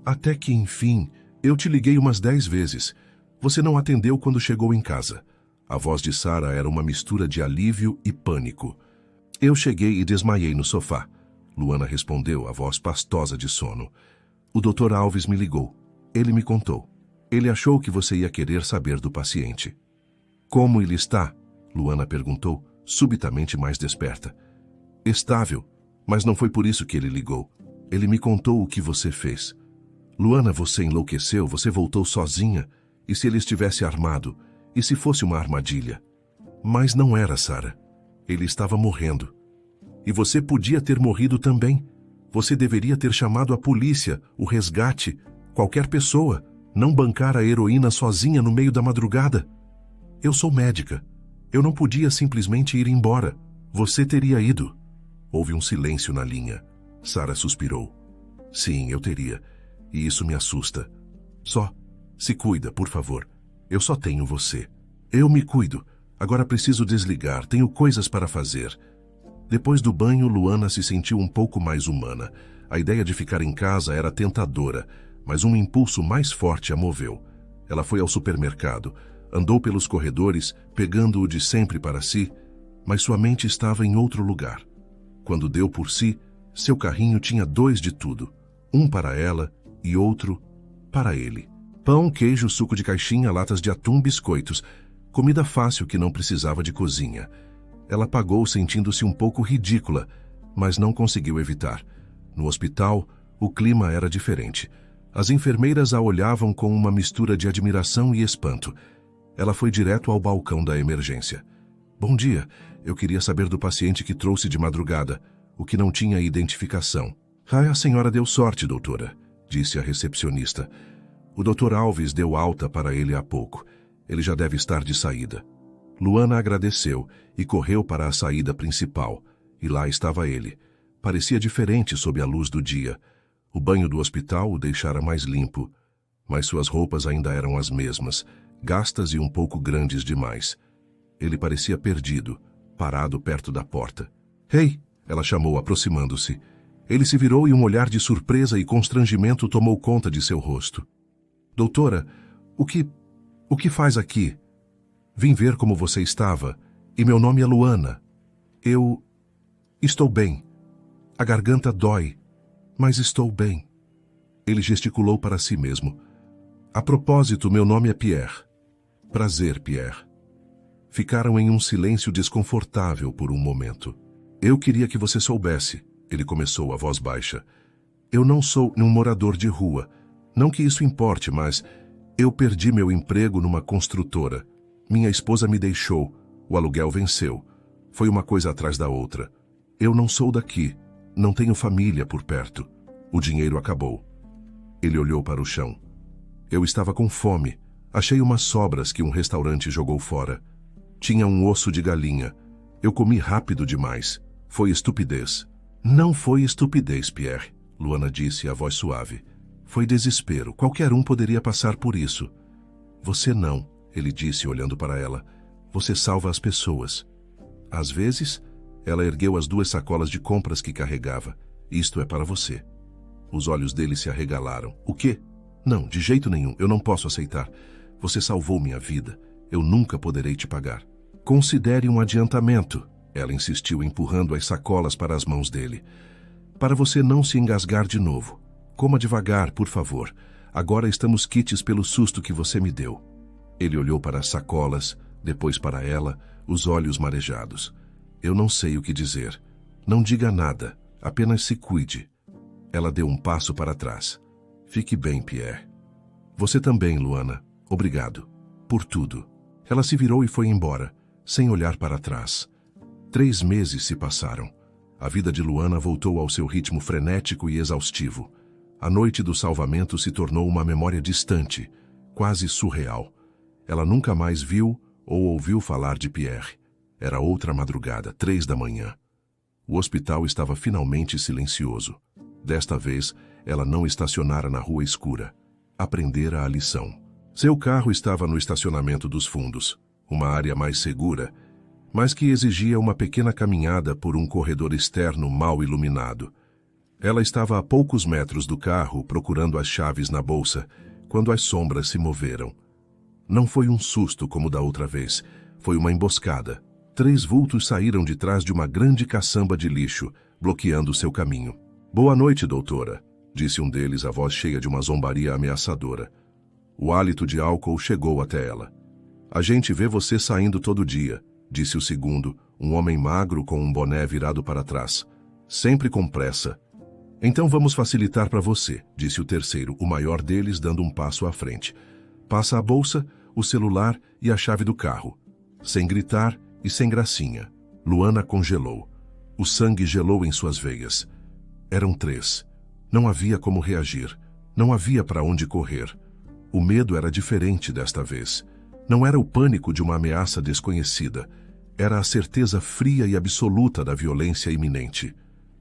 Até que, enfim, eu te liguei umas 10 vezes. Você não atendeu quando chegou em casa. A voz de Sara era uma mistura de alívio e pânico. Eu cheguei e desmaiei no sofá. Luana respondeu, a voz pastosa de sono. O Dr. Alves me ligou. Ele me contou. Ele achou que você ia querer saber do paciente. Como ele está? Luana perguntou, subitamente mais desperta. Estável, mas não foi por isso que ele ligou. Ele me contou o que você fez. Luana, você enlouqueceu, você voltou sozinha. E se ele estivesse armado? E se fosse uma armadilha? Mas não era, Sara. Ele estava morrendo. E você podia ter morrido também. Você deveria ter chamado a polícia, o resgate, qualquer pessoa, não bancar a heroína sozinha no meio da madrugada. Eu sou médica. Eu não podia simplesmente ir embora. Você teria ido. Houve um silêncio na linha. Sara suspirou. Sim, eu teria. E isso me assusta. Só, se cuida, por favor. Eu só tenho você. Eu me cuido. Agora preciso desligar. Tenho coisas para fazer. Depois do banho, Luana se sentiu um pouco mais humana. A ideia de ficar em casa era tentadora, mas um impulso mais forte a moveu. Ela foi ao supermercado, andou pelos corredores, pegando o de sempre para si, mas sua mente estava em outro lugar. Quando deu por si, seu carrinho tinha 2 de tudo. Um para ela e outro para ele. Pão, queijo, suco de caixinha, latas de atum, biscoitos. Comida fácil que não precisava de cozinha. Ela pagou sentindo-se um pouco ridícula, mas não conseguiu evitar. No hospital, o clima era diferente. As enfermeiras a olhavam com uma mistura de admiração e espanto. Ela foi direto ao balcão da emergência. Bom dia, eu queria saber do paciente que trouxe de madrugada, o que não tinha identificação. A senhora deu sorte, doutora, disse a recepcionista. O Dr. Alves deu alta para ele há pouco. Ele já deve estar de saída. Luana agradeceu e correu para a saída principal. E lá estava ele. Parecia diferente sob a luz do dia. O banho do hospital o deixara mais limpo. Mas suas roupas ainda eram as mesmas, gastas e um pouco grandes demais. Ele parecia perdido, parado perto da porta. Ei! Ela chamou, aproximando-se. Ele se virou e um olhar de surpresa e constrangimento tomou conta de seu rosto. Doutora, o que faz aqui? Vim ver como você estava, e meu nome é Luana. Eu estou bem. A garganta dói, mas estou bem. Ele gesticulou para si mesmo. A propósito, meu nome é Pierre. Prazer, Pierre. Ficaram em um silêncio desconfortável por um momento. Eu queria que você soubesse, ele começou a voz baixa. Eu não sou um morador de rua. Não que isso importe, mas eu perdi meu emprego numa construtora. Minha esposa me deixou. O aluguel venceu. Foi uma coisa atrás da outra. Eu não sou daqui. Não tenho família por perto. O dinheiro acabou. Ele olhou para o chão. Eu estava com fome. Achei umas sobras que um restaurante jogou fora. Tinha um osso de galinha. Eu comi rápido demais. Foi estupidez. Não foi estupidez, Pierre, Luana disse, a voz suave. Foi desespero. Qualquer um poderia passar por isso. Você não, ele disse, olhando para ela. Você salva as pessoas. Às vezes, ela ergueu as 2 sacolas de compras que carregava. Isto é para você. Os olhos dele se arregalaram. O quê? Não, de jeito nenhum. Eu não posso aceitar. Você salvou minha vida. Eu nunca poderei te pagar. Considere um adiantamento, ela insistiu, empurrando as sacolas para as mãos dele. Para você não se engasgar de novo. Coma devagar, por favor. Agora estamos quites pelo susto que você me deu. Ele olhou para as sacolas, depois para ela, os olhos marejados. Eu não sei o que dizer. Não diga nada, apenas se cuide. Ela deu um passo para trás. Fique bem, Pierre. Você também, Luana. Obrigado. Por tudo. Ela se virou e foi embora, sem olhar para trás. 3 meses se passaram. A vida de Luana voltou ao seu ritmo frenético e exaustivo. A noite do salvamento se tornou uma memória distante, quase surreal. Ela nunca mais viu ou ouviu falar de Pierre. Era outra madrugada, 3 da manhã. O hospital estava finalmente silencioso. Desta vez, ela não estacionara na rua escura. Aprendera a lição. Seu carro estava no estacionamento dos fundos, uma área mais segura, mas que exigia uma pequena caminhada por um corredor externo mal iluminado. Ela estava a poucos metros do carro, procurando as chaves na bolsa, quando as sombras se moveram. Não foi um susto como da outra vez, foi uma emboscada. 3 vultos saíram de trás de uma grande caçamba de lixo, bloqueando seu caminho. Boa noite, doutora, disse um deles, a voz cheia de uma zombaria ameaçadora. O hálito de álcool chegou até ela. A gente vê você saindo todo dia, disse o segundo, um homem magro com um boné virado para trás. Sempre com pressa. Então vamos facilitar para você, disse o terceiro, o maior deles, dando um passo à frente. Passa a bolsa, o celular e a chave do carro. Sem gritar e sem gracinha. Luana congelou. O sangue gelou em suas veias. Eram 3. Não havia como reagir. Não havia para onde correr. O medo era diferente desta vez. Não era o pânico de uma ameaça desconhecida. Era a certeza fria e absoluta da violência iminente.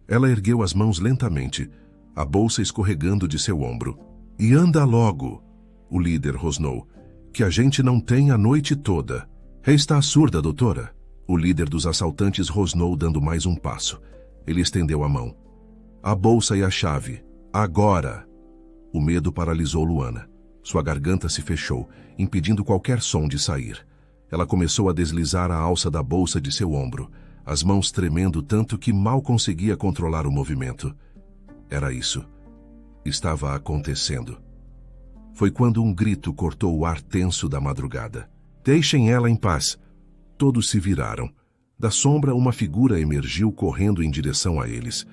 Ela ergueu as mãos lentamente, a bolsa escorregando de seu ombro. E anda logo, o líder rosnou, que a gente não tem a noite toda. Está surda, doutora? O líder dos assaltantes rosnou, dando mais um passo. Ele estendeu a mão. A bolsa e a chave. Agora! O medo paralisou Luana. Sua garganta se fechou, impedindo qualquer som de sair. Ela começou a deslizar a alça da bolsa de seu ombro, as mãos tremendo tanto que mal conseguia controlar o movimento. Era isso. Estava acontecendo. Foi quando um grito cortou o ar tenso da madrugada. Deixem ela em paz. Todos se viraram. Da sombra, uma figura emergiu correndo em direção a eles.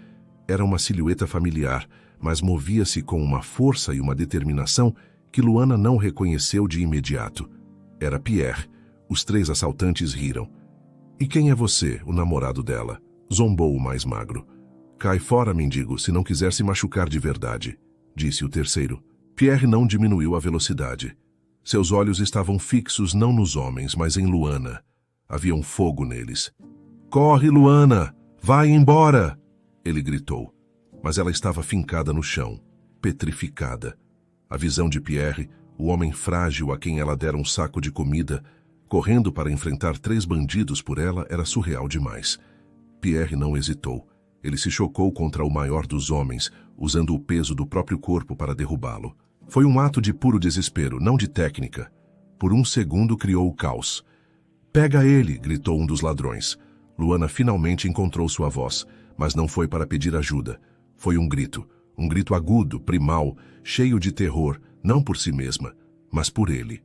Era uma silhueta familiar, mas movia-se com uma força e uma determinação que Luana não reconheceu de imediato. Era Pierre. Os 3 assaltantes riram. E quem é você, o namorado dela? Zombou o mais magro. Cai fora, mendigo, se não quiser se machucar de verdade, disse o terceiro. Pierre não diminuiu a velocidade. Seus olhos estavam fixos não nos homens, mas em Luana. Havia um fogo neles. Corre, Luana! Vai embora! Ele gritou. Mas ela estava fincada no chão, petrificada. A visão de Pierre, o homem frágil a quem ela dera um saco de comida, correndo para enfrentar 3 bandidos por ela, era surreal demais. Pierre não hesitou. Ele se chocou contra o maior dos homens, usando o peso do próprio corpo para derrubá-lo. Foi um ato de puro desespero, não de técnica. Por um segundo criou o caos. Pega ele! Gritou um dos ladrões. Luana finalmente encontrou sua voz, mas não foi para pedir ajuda. Foi um grito agudo, primal, cheio de terror, não por si mesma, mas por ele.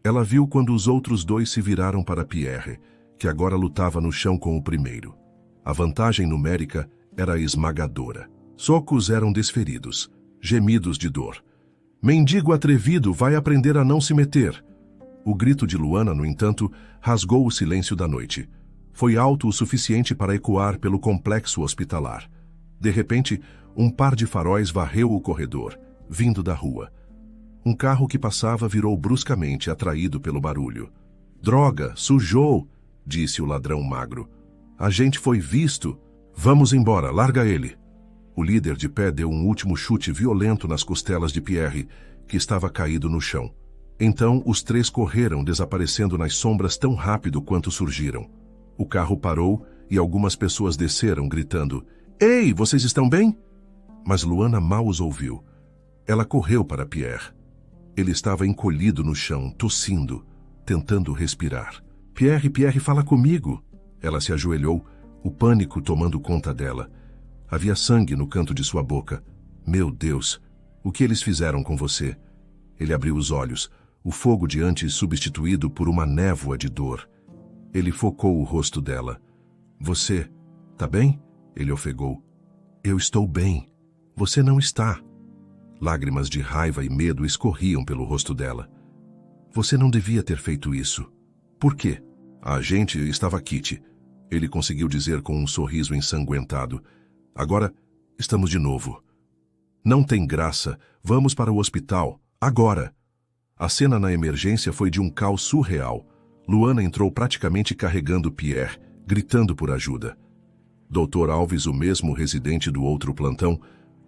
Ela viu quando os outros 2 se viraram para Pierre, que agora lutava no chão com o primeiro. A vantagem numérica era esmagadora. Socos eram desferidos, gemidos de dor. Mendigo atrevido, vai aprender a não se meter! O grito de Luana, no entanto, rasgou o silêncio da noite. Foi alto o suficiente para ecoar pelo complexo hospitalar. De repente, um par de faróis varreu o corredor, vindo da rua. Um carro que passava virou bruscamente, atraído pelo barulho. Droga, sujou, disse o ladrão magro. A gente foi visto. Vamos embora, larga ele. O líder de pé deu um último chute violento nas costelas de Pierre, que estava caído no chão. Então os três correram, desaparecendo nas sombras tão rápido quanto surgiram. O carro parou e algumas pessoas desceram, gritando: Ei, vocês estão bem? Mas Luana mal os ouviu. Ela correu para Pierre. Ele estava encolhido no chão, tossindo, tentando respirar. Pierre, fala comigo. Ela se ajoelhou, o pânico tomando conta dela. Havia sangue no canto de sua boca. Meu Deus, o que eles fizeram com você? Ele abriu os olhos, o fogo de antes substituído por uma névoa de dor. Ele focou o rosto dela. Você, tá bem? Ele ofegou. Eu estou bem. Você não está. Lágrimas de raiva e medo escorriam pelo rosto dela. Você não devia ter feito isso. Por quê? A gente estava quite. Ele conseguiu dizer com um sorriso ensanguentado. Agora, estamos de novo. Não tem graça. Vamos para o hospital. Agora. A cena na emergência foi de um caos surreal. Luana entrou praticamente carregando Pierre, gritando por ajuda. Dr. Alves, o mesmo residente do outro plantão,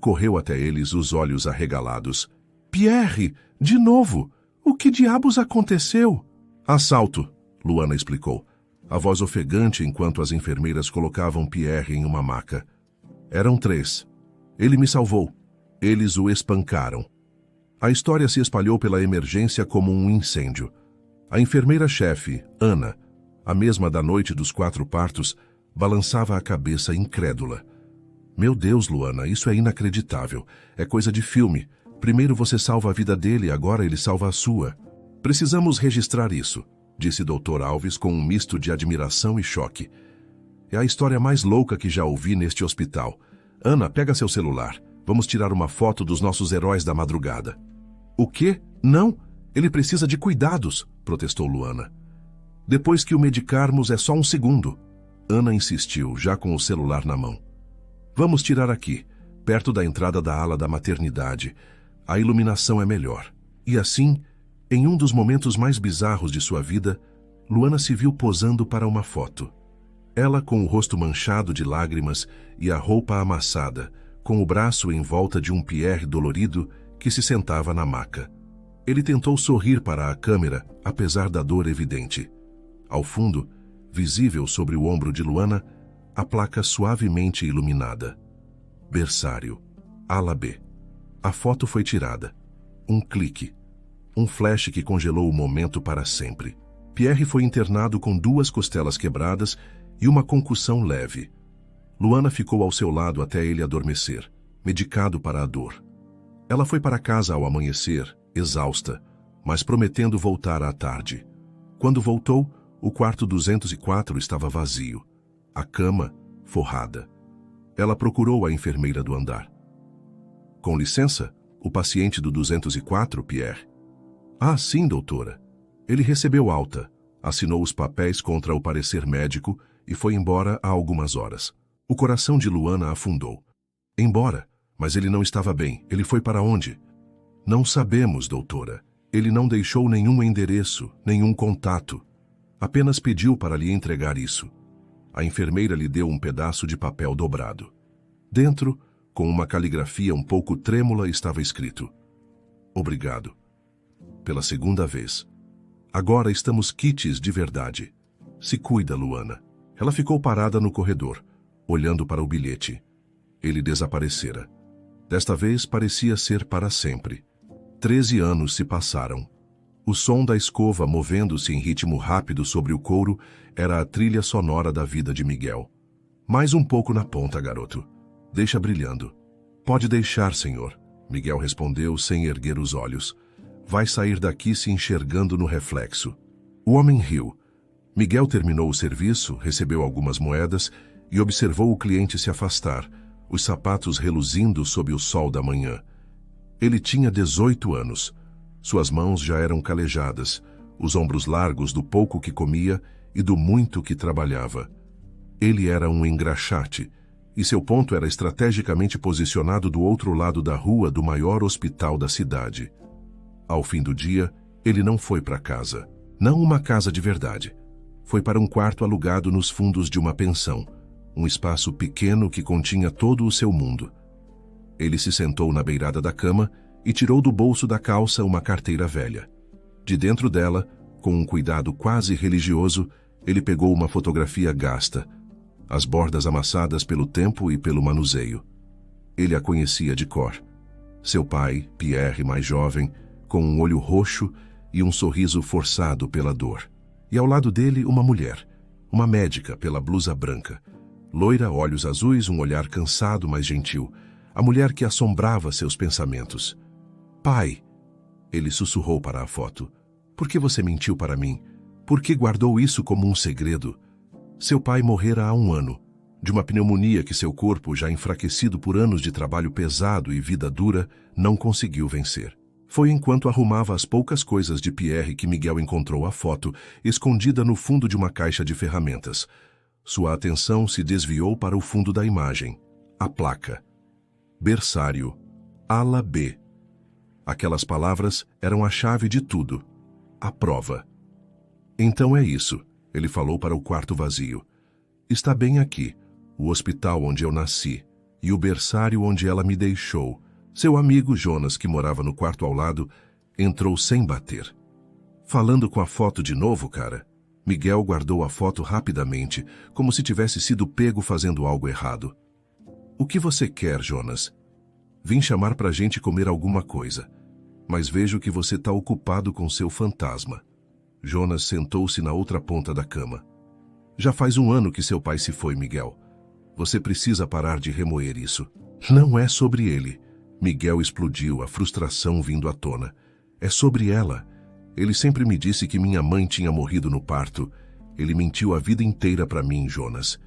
correu até eles, os olhos arregalados. Pierre, de novo! O que diabos aconteceu? Assalto, Luana explicou, a voz ofegante enquanto as enfermeiras colocavam Pierre em uma maca. Eram 3. Ele me salvou. Eles o espancaram. A história se espalhou pela emergência como um incêndio. A enfermeira-chefe, Ana, a mesma da noite dos 4 partos, balançava a cabeça incrédula. Meu Deus, Luana, isso é inacreditável. É coisa de filme. Primeiro você salva a vida dele, agora ele salva a sua. Precisamos registrar isso, disse Dr. Alves com um misto de admiração e choque. É a história mais louca que já ouvi neste hospital. Ana, pega seu celular. Vamos tirar uma foto dos nossos heróis da madrugada. O quê? Não. Ele precisa de cuidados, protestou Luana. Depois que o medicarmos é só um segundo. Ana insistiu, já com o celular na mão. Vamos tirar aqui, perto da entrada da ala da maternidade. A iluminação é melhor. E assim, em um dos momentos mais bizarros de sua vida, Luana se viu posando para uma foto. Ela com o rosto manchado de lágrimas e a roupa amassada, com o braço em volta de um Pierre dolorido que se sentava na maca. Ele tentou sorrir para a câmera, apesar da dor evidente. Ao fundo, visível sobre o ombro de Luana, a placa suavemente iluminada. Berçário. Ala B. A foto foi tirada. Um clique. Um flash que congelou o momento para sempre. Pierre foi internado com 2 costelas quebradas e uma concussão leve. Luana ficou ao seu lado até ele adormecer, medicado para a dor. Ela foi para casa ao amanhecer, exausta, mas prometendo voltar à tarde. Quando voltou, o quarto 204 estava vazio. A cama, forrada. Ela procurou a enfermeira do andar. Com licença, o paciente do 204, Pierre. Ah, sim, doutora. Ele recebeu alta, assinou os papéis contra o parecer médico e foi embora há algumas horas. O coração de Luana afundou. Embora, mas ele não estava bem. Ele foi para onde? Não sabemos, doutora. Ele não deixou nenhum endereço, nenhum contato. Apenas pediu para lhe entregar isso. A enfermeira lhe deu um pedaço de papel dobrado. Dentro, com uma caligrafia um pouco trêmula, estava escrito: Obrigado. Pela 2ª vez. Agora estamos quites de verdade. Se cuida, Luana. Ela ficou parada no corredor, olhando para o bilhete. Ele desaparecera. Desta vez parecia ser para sempre. 13 anos se passaram. O som da escova movendo-se em ritmo rápido sobre o couro era a trilha sonora da vida de Miguel. Mais um pouco na ponta, garoto. Deixa brilhando. Pode deixar, senhor, Miguel respondeu sem erguer os olhos. Vai sair daqui se enxergando no reflexo. O homem riu. Miguel terminou o serviço, recebeu algumas moedas e observou o cliente se afastar, os sapatos reluzindo sob o sol da manhã. Ele tinha 18 anos. Suas mãos já eram calejadas, os ombros largos do pouco que comia e do muito que trabalhava. Ele era um engraxate, e seu ponto era estrategicamente posicionado do outro lado da rua do maior hospital da cidade. Ao fim do dia, ele não foi para casa. Não uma casa de verdade. Foi para um quarto alugado nos fundos de uma pensão, um espaço pequeno que continha todo o seu mundo. Ele se sentou na beirada da cama e tirou do bolso da calça uma carteira velha. De dentro dela, com um cuidado quase religioso, ele pegou uma fotografia gasta, as bordas amassadas pelo tempo e pelo manuseio. Ele a conhecia de cor. Seu pai, Pierre, mais jovem, com um olho roxo e um sorriso forçado pela dor. E ao lado dele, uma mulher, uma médica pela blusa branca. Loira, olhos azuis, um olhar cansado, mas gentil. A mulher que assombrava seus pensamentos. Pai, ele sussurrou para a foto. Por que você mentiu para mim? Por que guardou isso como um segredo? Seu pai morrera há 1 ano, de uma pneumonia que seu corpo, já enfraquecido por anos de trabalho pesado e vida dura, não conseguiu vencer. Foi enquanto arrumava as poucas coisas de Pierre que Miguel encontrou a foto, escondida no fundo de uma caixa de ferramentas. Sua atenção se desviou para o fundo da imagem. A placa. Berçário. Ala B. Aquelas palavras eram a chave de tudo. A prova. Então é isso, ele falou para o quarto vazio. Está bem aqui, o hospital onde eu nasci, e o berçário onde ela me deixou. Seu amigo Jonas, que morava no quarto ao lado, entrou sem bater. Falando com a foto de novo, cara? Miguel guardou a foto rapidamente, como se tivesse sido pego fazendo algo errado. O que você quer, Jonas? Vim chamar pra gente comer alguma coisa, mas vejo que você tá ocupado com seu fantasma. Jonas sentou-se na outra ponta da cama. Já faz 1 ano que seu pai se foi, Miguel. Você precisa parar de remoer isso. Não é sobre ele. Miguel explodiu, a frustração vindo à tona. É sobre ela. Ele sempre me disse que minha mãe tinha morrido no parto. Ele mentiu a vida inteira para mim, Jonas.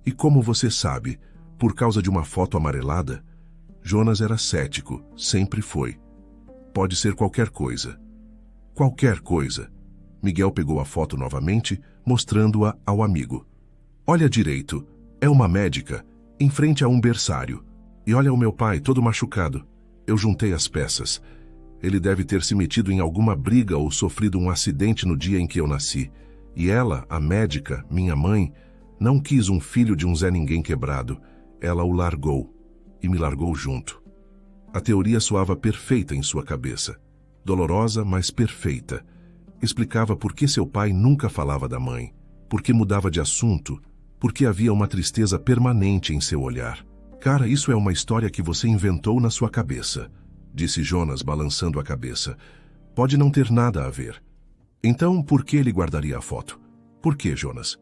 E como você sabe, por causa de uma foto amarelada? Jonas era cético, sempre foi. Pode ser qualquer coisa. Qualquer coisa. Miguel pegou a foto novamente, mostrando-a ao amigo. Olha direito, é uma médica, em frente a um berçário. E olha o meu pai, todo machucado. Eu juntei as peças. Ele deve ter se metido em alguma briga ou sofrido um acidente no dia em que eu nasci. E ela, a médica, minha mãe, não quis um filho de um Zé Ninguém quebrado. Ela o largou. E me largou junto. A teoria soava perfeita em sua cabeça. Dolorosa, mas perfeita. Explicava por que seu pai nunca falava da mãe. Por que mudava de assunto. Por que havia uma tristeza permanente em seu olhar. Cara, isso é uma história que você inventou na sua cabeça, disse Jonas balançando a cabeça. Pode não ter nada a ver. Então, por que ele guardaria a foto? Por que, Jonas?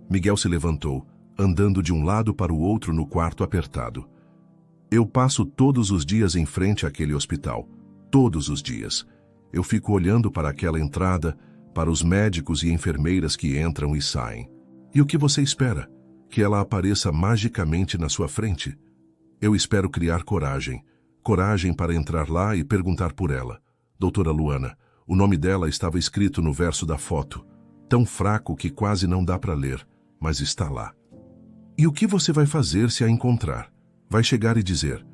Miguel se levantou, andando de um lado para o outro no quarto apertado. Eu passo todos os dias em frente àquele hospital. Todos os dias. Eu fico olhando para aquela entrada, para os médicos e enfermeiras que entram e saem. E o que você espera? Que ela apareça magicamente na sua frente? Eu espero criar coragem. Coragem para entrar lá e perguntar por ela. Doutora Luana, o nome dela estava escrito no verso da foto. Tão fraco que quase não dá para ler, mas está lá. E o que você vai fazer se a encontrar? Vai chegar e dizer: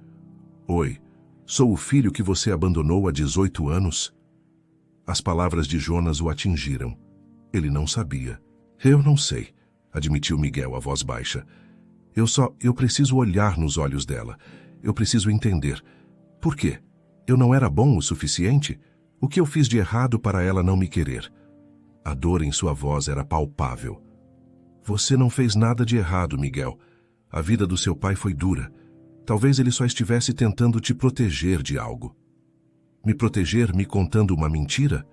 Oi, sou o filho que você abandonou há 18 anos? As palavras de Jonas o atingiram. Ele não sabia. Eu não sei, admitiu Miguel a voz baixa. Eu preciso olhar nos olhos dela. Eu preciso entender. Por quê? Eu não era bom o suficiente? O que eu fiz de errado para ela não me querer? A dor em sua voz era palpável. Você não fez nada de errado, Miguel. A vida do seu pai foi dura. Talvez ele só estivesse tentando te proteger de algo. Me proteger me contando uma mentira?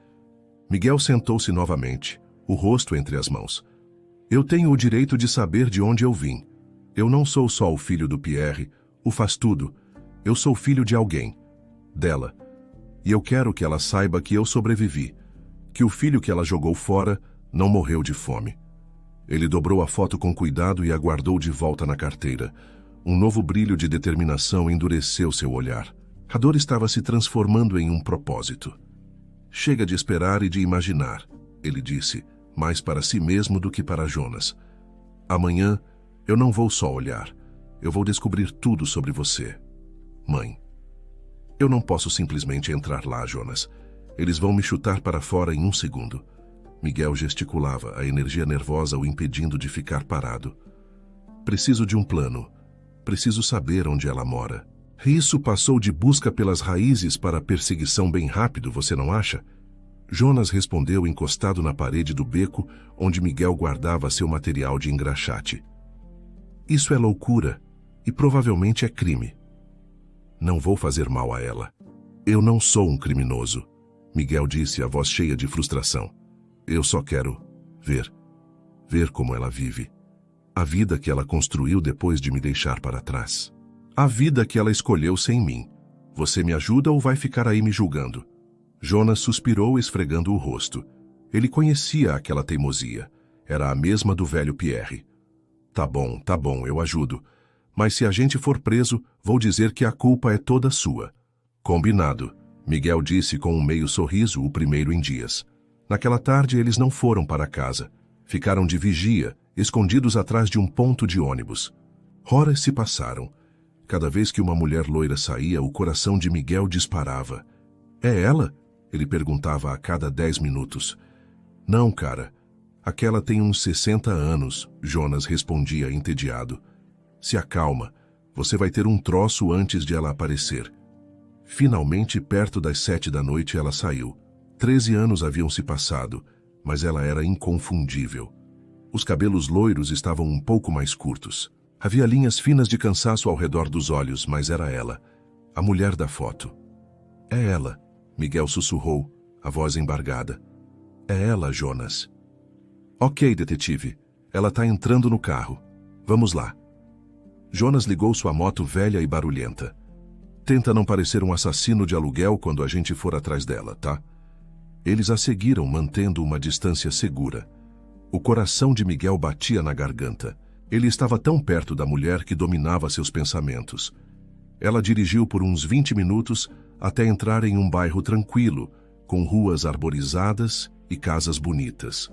Miguel sentou-se novamente, o rosto entre as mãos. Eu tenho o direito de saber de onde eu vim. Eu não sou só o filho do Pierre, o faz tudo. Eu sou filho de alguém. Dela. E eu quero que ela saiba que eu sobrevivi. Que o filho que ela jogou fora não morreu de fome. Ele dobrou a foto com cuidado e a guardou de volta na carteira. Um novo brilho de determinação endureceu seu olhar. A dor estava se transformando em um propósito. Chega de esperar e de imaginar, ele disse, mais para si mesmo do que para Jonas. Amanhã, eu não vou só olhar. Eu vou descobrir tudo sobre você. Mãe. Eu não posso simplesmente entrar lá, Jonas. Eles vão me chutar para fora em um segundo. Miguel gesticulava, a energia nervosa o impedindo de ficar parado. Preciso de um plano. Preciso saber onde ela mora. Isso passou de busca pelas raízes para perseguição bem rápido, você não acha? Jonas respondeu encostado na parede do beco, onde Miguel guardava seu material de engraxate. Isso é loucura e provavelmente é crime. Não vou fazer mal a ela. Eu não sou um criminoso, Miguel disse, a voz cheia de frustração. Eu só quero ver como ela vive. A vida que ela construiu depois de me deixar para trás. A vida que ela escolheu sem mim. Você me ajuda ou vai ficar aí me julgando? Jonas suspirou, esfregando o rosto. Ele conhecia aquela teimosia. Era a mesma do velho Pierre. Tá bom, eu ajudo. Mas se a gente for preso, vou dizer que a culpa é toda sua. Combinado, Miguel disse com um meio sorriso, o primeiro em dias. Naquela tarde eles não foram para casa. Ficaram de vigia, escondidos atrás de um ponto de ônibus. Horas se passaram. Cada vez que uma mulher loira saía, o coração de Miguel disparava. É ela? Ele perguntava a cada 10 minutos. Não, cara. Aquela tem uns 60 anos, Jonas respondia entediado. Se acalma. Você vai ter um troço antes de ela aparecer. Finalmente, perto das 7 da noite, ela saiu. 13 anos haviam se passado, mas ela era inconfundível. Os cabelos loiros estavam um pouco mais curtos. Havia linhas finas de cansaço ao redor dos olhos, mas era ela, a mulher da foto. É ela, Miguel sussurrou, a voz embargada. É ela, Jonas. Ok, detetive. Ela está entrando no carro. Vamos lá. Jonas ligou sua moto velha e barulhenta. Tenta não parecer um assassino de aluguel quando a gente for atrás dela, tá? Eles a seguiram, mantendo uma distância segura. O coração de Miguel batia na garganta. Ele estava tão perto da mulher que dominava seus pensamentos. Ela dirigiu por uns 20 minutos até entrar em um bairro tranquilo, com ruas arborizadas e casas bonitas.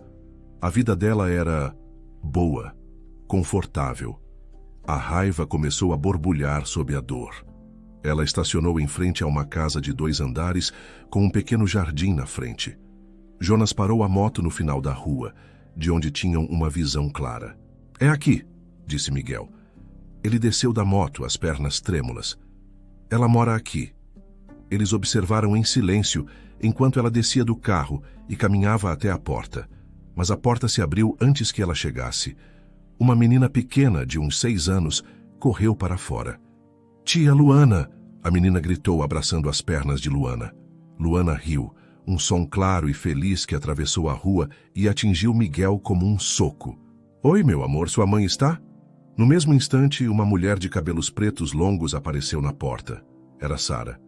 A vida dela era boa, confortável. A raiva começou a borbulhar sob a dor. Ela estacionou em frente a uma casa de 2 andares com um pequeno jardim na frente. Jonas parou a moto no final da rua, de onde tinham uma visão clara. É aqui, disse Miguel. Ele desceu da moto, as pernas trêmulas. Ela mora aqui. Eles observaram em silêncio enquanto ela descia do carro e caminhava até a porta. Mas a porta se abriu antes que ela chegasse. Uma menina pequena, de uns 6 anos, correu para fora. Tia Luana! A menina gritou, abraçando as pernas de Luana. Luana riu, um som claro e feliz que atravessou a rua e atingiu Miguel como um soco. Oi, meu amor, sua mãe está? No mesmo instante, uma mulher de cabelos pretos longos apareceu na porta. Era Sara.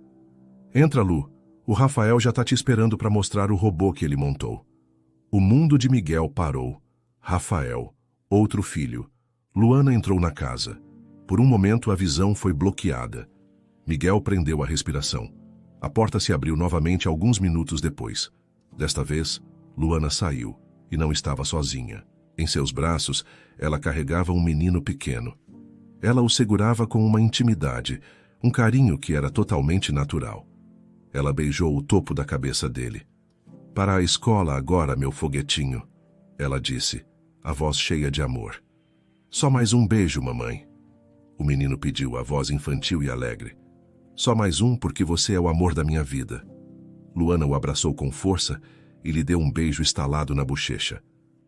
Entra, Lu. O Rafael já está te esperando para mostrar o robô que ele montou. O mundo de Miguel parou. Rafael, outro filho. Luana entrou na casa. Por um momento, a visão foi bloqueada. Miguel prendeu a respiração. A porta se abriu novamente alguns minutos depois. Desta vez, Luana saiu e não estava sozinha. Em seus braços, ela carregava um menino pequeno. Ela o segurava com uma intimidade, um carinho que era totalmente natural. Ela beijou o topo da cabeça dele. Para a escola agora, meu foguetinho, ela disse, a voz cheia de amor. Só mais um beijo, mamãe. O menino pediu, a voz infantil e alegre. Só mais um porque você é o amor da minha vida. Luana o abraçou com força e lhe deu um beijo estalado na bochecha.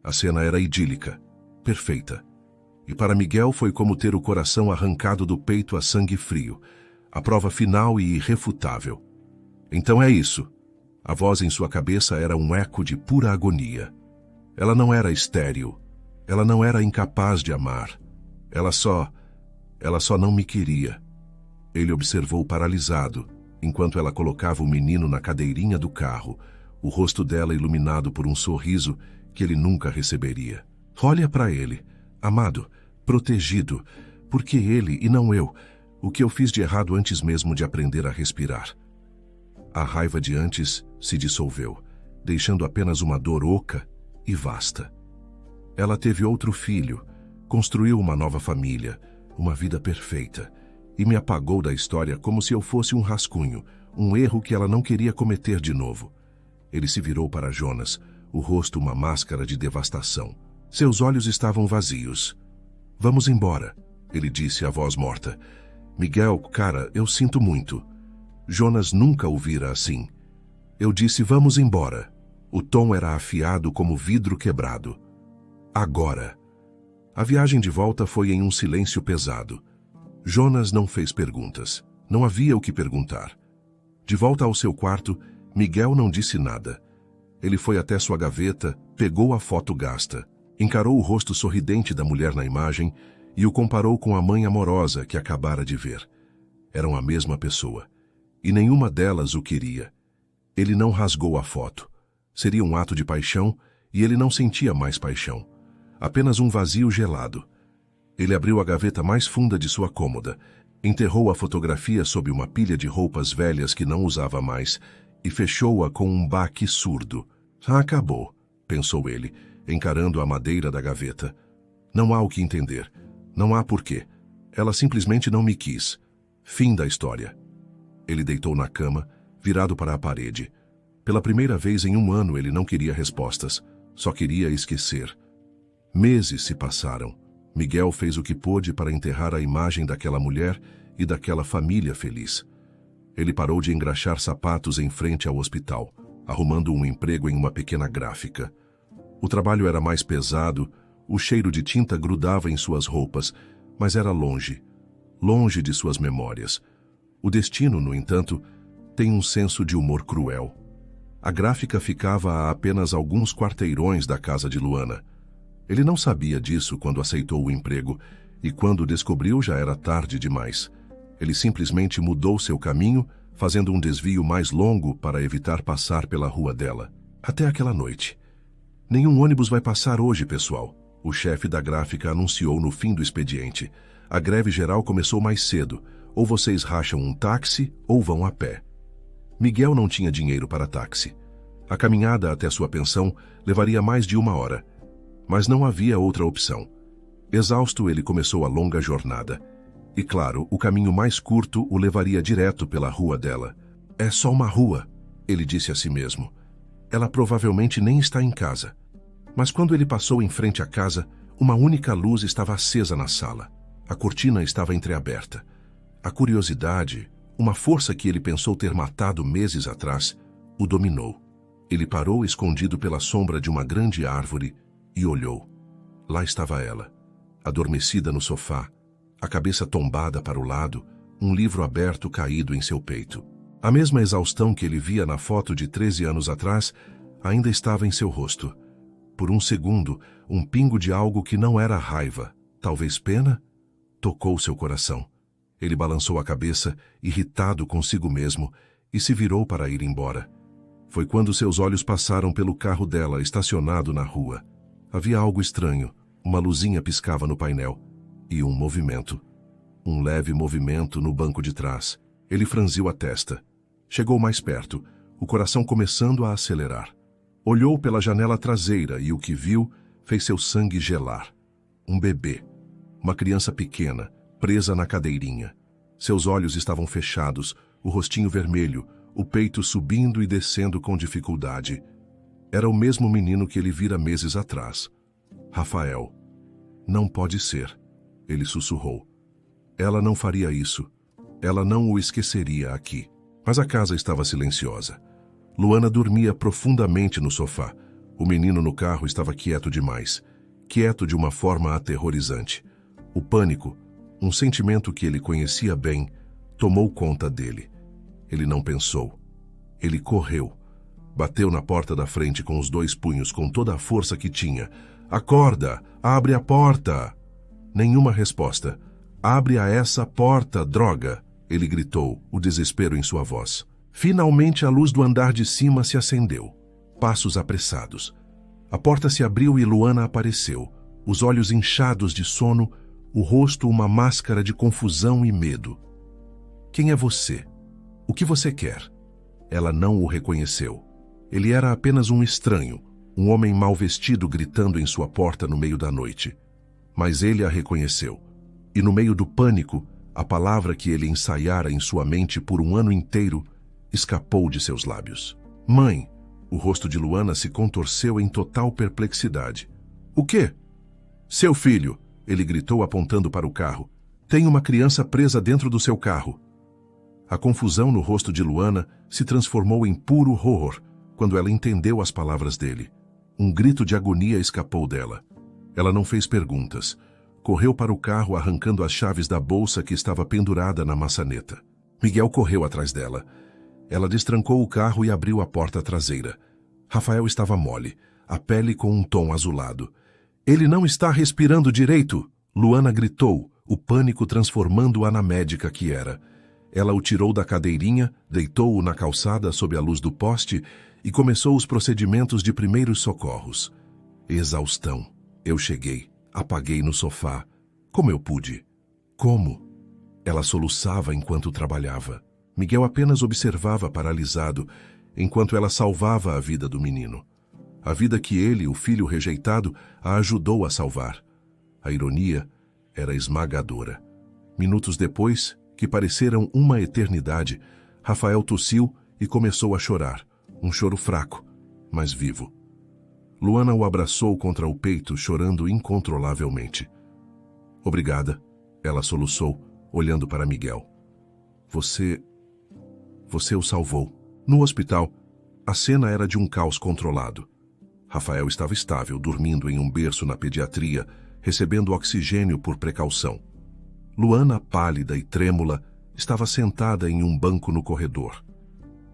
A cena era idílica, perfeita. E para Miguel foi como ter o coração arrancado do peito a sangue frio, a prova final e irrefutável. Então é isso. A voz em sua cabeça era um eco de pura agonia. Ela não era estéril. Ela não era incapaz de amar. Ela só não me queria. Ele observou paralisado, enquanto ela colocava o menino na cadeirinha do carro, o rosto dela iluminado por um sorriso que ele nunca receberia. Olha para ele, amado, protegido, porque ele e não eu, o que eu fiz de errado antes mesmo de aprender a respirar. A raiva de antes se dissolveu, deixando apenas uma dor oca e vasta. Ela teve outro filho, construiu uma nova família, uma vida perfeita, e me apagou da história como se eu fosse um rascunho, um erro que ela não queria cometer de novo. Ele se virou para Jonas, o rosto uma máscara de devastação. Seus olhos estavam vazios. Vamos embora, ele disse a voz morta. Miguel, cara, eu sinto muito. Jonas nunca o vira assim. Eu disse vamos embora. O tom era afiado como vidro quebrado. Agora. A viagem de volta foi em um silêncio pesado. Jonas não fez perguntas. Não havia o que perguntar. De volta ao seu quarto, Miguel não disse nada. Ele foi até sua gaveta, pegou a foto gasta, encarou o rosto sorridente da mulher na imagem e o comparou com a mãe amorosa que acabara de ver. Eram a mesma pessoa. E nenhuma delas o queria. Ele não rasgou a foto. Seria um ato de paixão e ele não sentia mais paixão. Apenas um vazio gelado. Ele abriu a gaveta mais funda de sua cômoda, enterrou a fotografia sob uma pilha de roupas velhas que não usava mais e fechou-a com um baque surdo. Acabou, pensou ele, encarando a madeira da gaveta. Não há o que entender. Não há porquê. Ela simplesmente não me quis. Fim da história. Ele deitou na cama, virado para a parede. Pela primeira vez em um ano ele não queria respostas. Só queria esquecer. Meses se passaram. Miguel fez o que pôde para enterrar a imagem daquela mulher e daquela família feliz. Ele parou de engraxar sapatos em frente ao hospital, arrumando um emprego em uma pequena gráfica. O trabalho era mais pesado, o cheiro de tinta grudava em suas roupas, mas era longe, longe de suas memórias. O destino, no entanto, tem um senso de humor cruel. A gráfica ficava a apenas alguns quarteirões da casa de Luana. Ele não sabia disso quando aceitou o emprego, e quando descobriu já era tarde demais. Ele simplesmente mudou seu caminho, fazendo um desvio mais longo para evitar passar pela rua dela. Até aquela noite. Nenhum ônibus vai passar hoje, pessoal, o chefe da gráfica anunciou no fim do expediente. A greve geral começou mais cedo. Ou vocês racham um táxi ou vão a pé. Miguel não tinha dinheiro para táxi. A caminhada até sua pensão levaria mais de 1 hora. Mas não havia outra opção. Exausto, ele começou a longa jornada. E claro, o caminho mais curto o levaria direto pela rua dela. É só uma rua, ele disse a si mesmo. Ela provavelmente nem está em casa. Mas quando ele passou em frente à casa, uma única luz estava acesa na sala. A cortina estava entreaberta. A curiosidade, uma força que ele pensou ter matado meses atrás, o dominou. Ele parou escondido pela sombra de uma grande árvore e olhou. Lá estava ela, adormecida no sofá, a cabeça tombada para o lado, um livro aberto caído em seu peito. A mesma exaustão que ele via na foto de 13 anos atrás ainda estava em seu rosto. Por um segundo, um pingo de algo que não era raiva, talvez pena, tocou seu coração. Ele balançou a cabeça, irritado consigo mesmo, e se virou para ir embora. Foi quando seus olhos passaram pelo carro dela estacionado na rua. Havia algo estranho, uma luzinha piscava no painel. E um movimento. Um leve movimento no banco de trás. Ele franziu a testa. Chegou mais perto, o coração começando a acelerar. Olhou pela janela traseira e o que viu fez seu sangue gelar. Um bebê. Uma criança pequena, presa na cadeirinha. Seus olhos estavam fechados, o rostinho vermelho, o peito subindo e descendo com dificuldade. Era o mesmo menino que ele vira meses atrás. Rafael. Não pode ser. Ele sussurrou. Ela não faria isso. Ela não o esqueceria aqui. Mas a casa estava silenciosa. Luana dormia profundamente no sofá. O menino no carro estava quieto demais. Quieto de uma forma aterrorizante. O pânico, um sentimento que ele conhecia bem, tomou conta dele. Ele não pensou. Ele correu. Bateu na porta da frente com os 2 punhos com toda a força que tinha. Acorda! Abre a porta! Nenhuma resposta. Abre a essa porta, droga! Ele gritou, o desespero em sua voz. Finalmente a luz do andar de cima se acendeu. Passos apressados. A porta se abriu e Luana apareceu, os olhos inchados de sono, o rosto uma máscara de confusão e medo. Quem é você? O que você quer? Ela não o reconheceu. Ele era apenas um estranho, um homem mal vestido gritando em sua porta no meio da noite. Mas ele a reconheceu. E no meio do pânico, a palavra que ele ensaiara em sua mente por um ano inteiro escapou de seus lábios. Mãe, O rosto de Luana se contorceu em total perplexidade. O quê? Seu filho, ele gritou apontando para o carro. Tem uma criança presa dentro do seu carro. A confusão no rosto de Luana se transformou em puro horror quando ela entendeu as palavras dele. Um grito de agonia escapou dela. Ela não fez perguntas. Correu para o carro arrancando as chaves da bolsa que estava pendurada na maçaneta. Miguel correu atrás dela. Ela destrancou o carro e abriu a porta traseira. Rafael estava mole, a pele com um tom azulado. Ele não está respirando direito! Luana gritou, o pânico transformando-a na médica que era. Ela o tirou da cadeirinha, deitou-o na calçada sob a luz do poste e começou os procedimentos de primeiros socorros. Exaustão. Eu cheguei, apaguei no sofá. Como eu pude? Como? Ela soluçava enquanto trabalhava. Miguel apenas observava paralisado, enquanto ela salvava a vida do menino. A vida que ele, o filho rejeitado, a ajudou a salvar. A ironia era esmagadora. Minutos depois, que pareceram uma eternidade, Rafael tossiu e começou a chorar. Um choro fraco, mas vivo. Luana o abraçou contra o peito, chorando incontrolavelmente. Obrigada, ela soluçou, olhando para Miguel. Você o salvou. No hospital, a cena era de um caos controlado. Rafael estava estável, dormindo em um berço na pediatria, recebendo oxigênio por precaução. Luana, pálida e trêmula, estava sentada em um banco no corredor.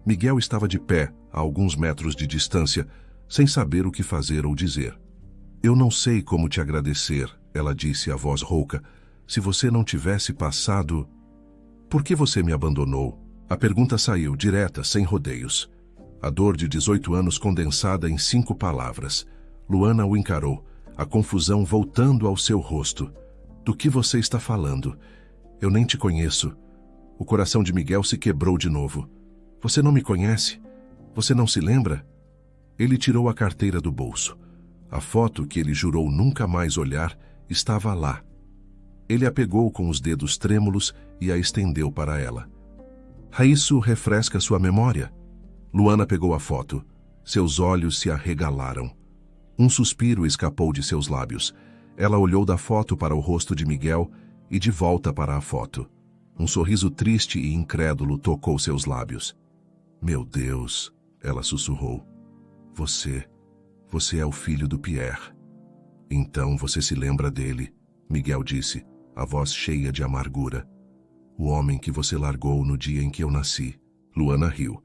Miguel estava de pé, a alguns metros de distância, sem saber o que fazer ou dizer. Eu não sei como te agradecer, ela disse a voz rouca, se você não tivesse passado... Por que você me abandonou? A pergunta saiu, direta, sem rodeios. A dor de 18 anos condensada em 5 palavras. Luana o encarou, a confusão voltando ao seu rosto. Do que você está falando? Eu nem te conheço. O coração de Miguel se quebrou de novo. Você não me conhece? Você não se lembra? Ele tirou a carteira do bolso. A foto que ele jurou nunca mais olhar estava lá. Ele a pegou com os dedos trêmulos e a estendeu para ela. Isso refresca sua memória? Luana pegou a foto. Seus olhos se arregalaram. Um suspiro escapou de seus lábios. Ela olhou da foto para o rosto de Miguel e de volta para a foto. Um sorriso triste e incrédulo tocou seus lábios. Meu Deus, ela sussurrou. Você é o filho do Pierre. Então você se lembra dele, Miguel disse, a voz cheia de amargura. O homem que você largou no dia em que eu nasci. Luana riu.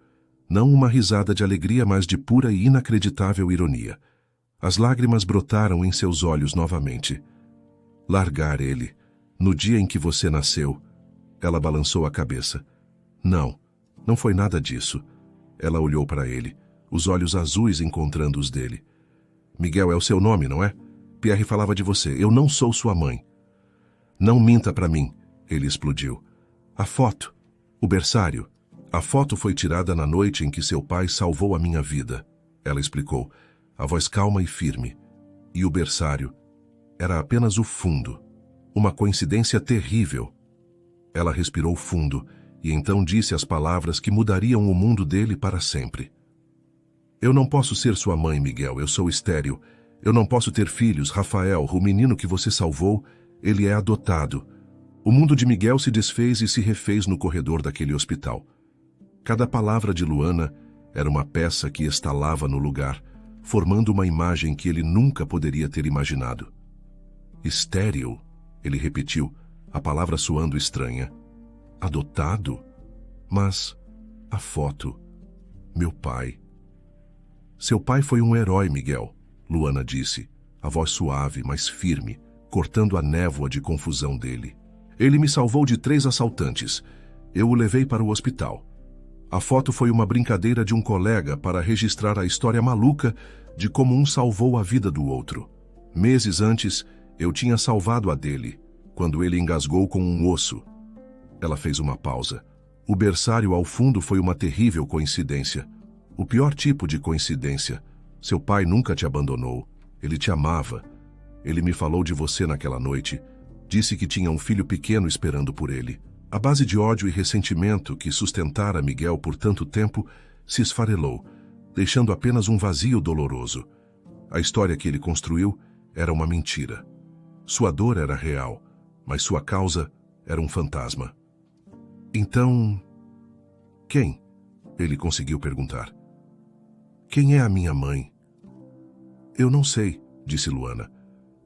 Não uma risada de alegria, mas de pura e inacreditável ironia. As lágrimas brotaram em seus olhos novamente. Largar ele, no dia em que você nasceu. Ela balançou a cabeça. Não foi nada disso. Ela olhou para ele, os olhos azuis encontrando os dele. Miguel é o seu nome, não é? Pierre falava de você. Eu não sou sua mãe. Não minta para mim, ele explodiu. A foto, o berçário. A foto foi tirada na noite em que seu pai salvou a minha vida, ela explicou, a voz calma e firme. E o berçário era apenas o fundo. Uma coincidência terrível. Ela respirou fundo e então disse as palavras que mudariam o mundo dele para sempre. Eu não posso ser sua mãe, Miguel, eu sou estéril. Eu não posso ter filhos. Rafael, o menino que você salvou, ele é adotado. O mundo de Miguel se desfez e se refez no corredor daquele hospital. Cada palavra de Luana era uma peça que estalava no lugar, formando uma imagem que ele nunca poderia ter imaginado. Estéril, ele repetiu, a palavra soando estranha. Adotado? Mas a foto... Meu pai... Seu pai foi um herói, Miguel, Luana disse, a voz suave, mas firme, cortando a névoa de confusão dele. Ele me salvou de 3 assaltantes. Eu o levei para o hospital. A foto foi uma brincadeira de um colega para registrar a história maluca de como um salvou a vida do outro. Meses antes, eu tinha salvado a dele, quando ele engasgou com um osso. Ela fez uma pausa. O berçário ao fundo foi uma terrível coincidência. O pior tipo de coincidência. Seu pai nunca te abandonou. Ele te amava. Ele me falou de você naquela noite. Disse que tinha um filho pequeno esperando por ele. A base de ódio e ressentimento que sustentara Miguel por tanto tempo se esfarelou, deixando apenas um vazio doloroso. A história que ele construiu era uma mentira. Sua dor era real, mas sua causa era um fantasma. Então, quem? Ele conseguiu perguntar. Quem é a minha mãe? Eu não sei, disse Luana,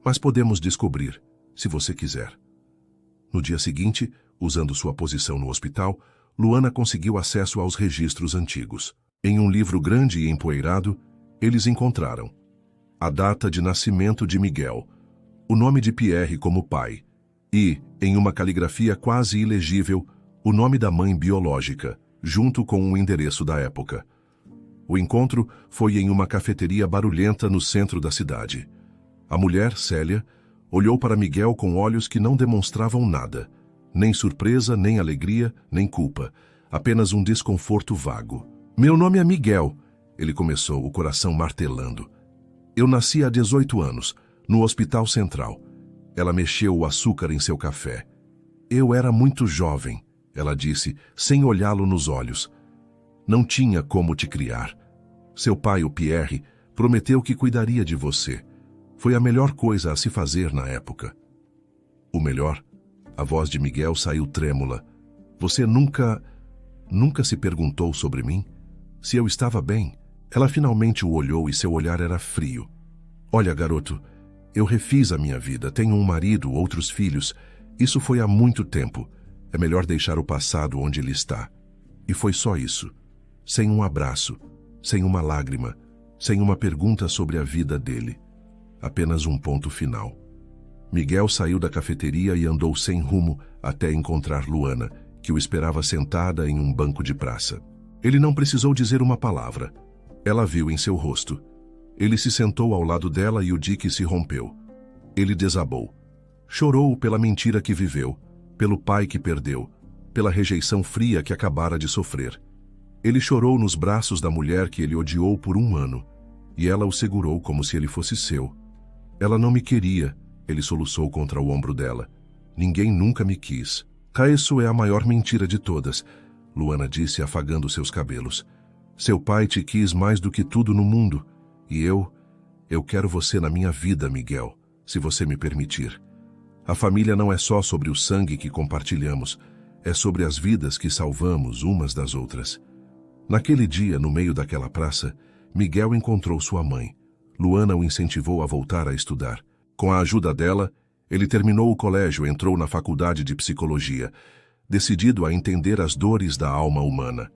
mas podemos descobrir, se você quiser. No dia seguinte, usando sua posição no hospital, Luana conseguiu acesso aos registros antigos. Em um livro grande e empoeirado, eles encontraram a data de nascimento de Miguel, o nome de Pierre como pai e, em uma caligrafia quase ilegível, o nome da mãe biológica, junto com o endereço da época. O encontro foi em uma cafeteria barulhenta no centro da cidade. A mulher, Célia, olhou para Miguel com olhos que não demonstravam nada, nem surpresa, nem alegria, nem culpa, apenas um desconforto vago. Meu nome é Miguel, ele começou, o coração martelando. Eu nasci há 18 anos, no Hospital Central. Ela mexeu o açúcar em seu café. Eu era muito jovem, ela disse, sem olhá-lo nos olhos. Não tinha como te criar. Seu pai, o Pierre, prometeu que cuidaria de você. Foi a melhor coisa a se fazer na época. O melhor? A voz de Miguel saiu trêmula. Você nunca se perguntou sobre mim? Se eu estava bem? Ela finalmente o olhou e seu olhar era frio. Olha, garoto, eu refiz a minha vida, tenho um marido, outros filhos. Isso foi há muito tempo. É melhor deixar o passado onde ele está. E foi só isso. Sem um abraço, sem uma lágrima, sem uma pergunta sobre a vida dele. Apenas um ponto final. Miguel saiu da cafeteria e andou sem rumo até encontrar Luana, que o esperava sentada em um banco de praça. Ele não precisou dizer uma palavra. Ela viu em seu rosto. Ele se sentou ao lado dela e o dique se rompeu. Ele desabou. Chorou pela mentira que viveu, pelo pai que perdeu, pela rejeição fria que acabara de sofrer. Ele chorou nos braços da mulher que ele odiou por 1 ano, e ela o segurou como se ele fosse seu. Ela não me queria, ele soluçou contra o ombro dela. Ninguém nunca me quis. Isso é a maior mentira de todas, Luana disse afagando seus cabelos. Seu pai te quis mais do que tudo no mundo, e eu quero você na minha vida, Miguel, se você me permitir. A família não é só sobre o sangue que compartilhamos, é sobre as vidas que salvamos umas das outras. Naquele dia, no meio daquela praça, Miguel encontrou sua mãe. Luana o incentivou a voltar a estudar. Com a ajuda dela, ele terminou o colégio e entrou na faculdade de psicologia, decidido a entender as dores da alma humana.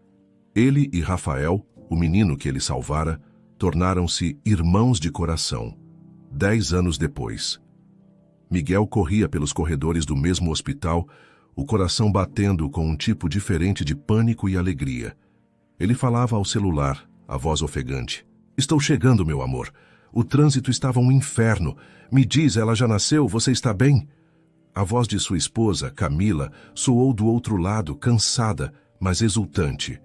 Ele e Rafael, o menino que ele salvara, tornaram-se irmãos de coração. 10 anos depois. Miguel corria pelos corredores do mesmo hospital, o coração batendo com um tipo diferente de pânico e alegria. Ele falava ao celular, a voz ofegante. Estou chegando, meu amor. O trânsito estava um inferno. Me diz, ela já nasceu? Você está bem? A voz de sua esposa, Camila, soou do outro lado, cansada, mas exultante.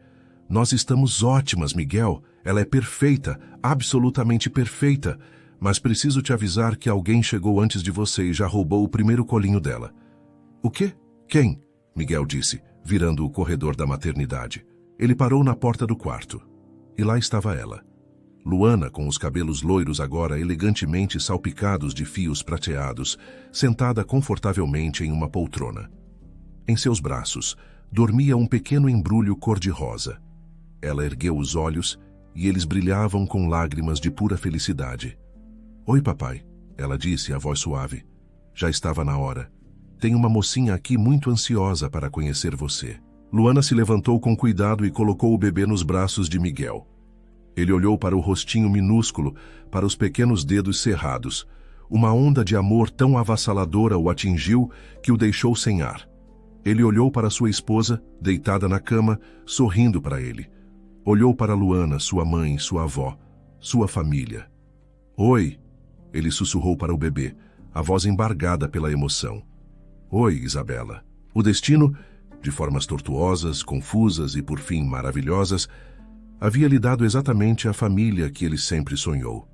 Nós estamos ótimas, Miguel. Ela é perfeita, absolutamente perfeita. Mas preciso te avisar que alguém chegou antes de você e já roubou o primeiro colinho dela. O quê? Quem? Miguel disse, virando o corredor da maternidade. Ele parou na porta do quarto. E lá estava ela. Luana, com os cabelos loiros agora elegantemente salpicados de fios prateados, sentada confortavelmente em uma poltrona. Em seus braços, dormia um pequeno embrulho cor-de-rosa. Ela ergueu os olhos e eles brilhavam com lágrimas de pura felicidade. Oi, papai, ela disse, a voz suave. Já estava na hora. Tem uma mocinha aqui muito ansiosa para conhecer você. Luana se levantou com cuidado e colocou o bebê nos braços de Miguel. Ele olhou para o rostinho minúsculo, para os pequenos dedos cerrados. Uma onda de amor tão avassaladora o atingiu que o deixou sem ar. Ele olhou para sua esposa, deitada na cama, sorrindo para ele. Olhou para Luana, sua mãe, sua avó, sua família. Oi, ele sussurrou para o bebê, a voz embargada pela emoção. Oi, Isabela. O destino, de formas tortuosas, confusas e por fim maravilhosas, havia lhe dado exatamente a família que ele sempre sonhou.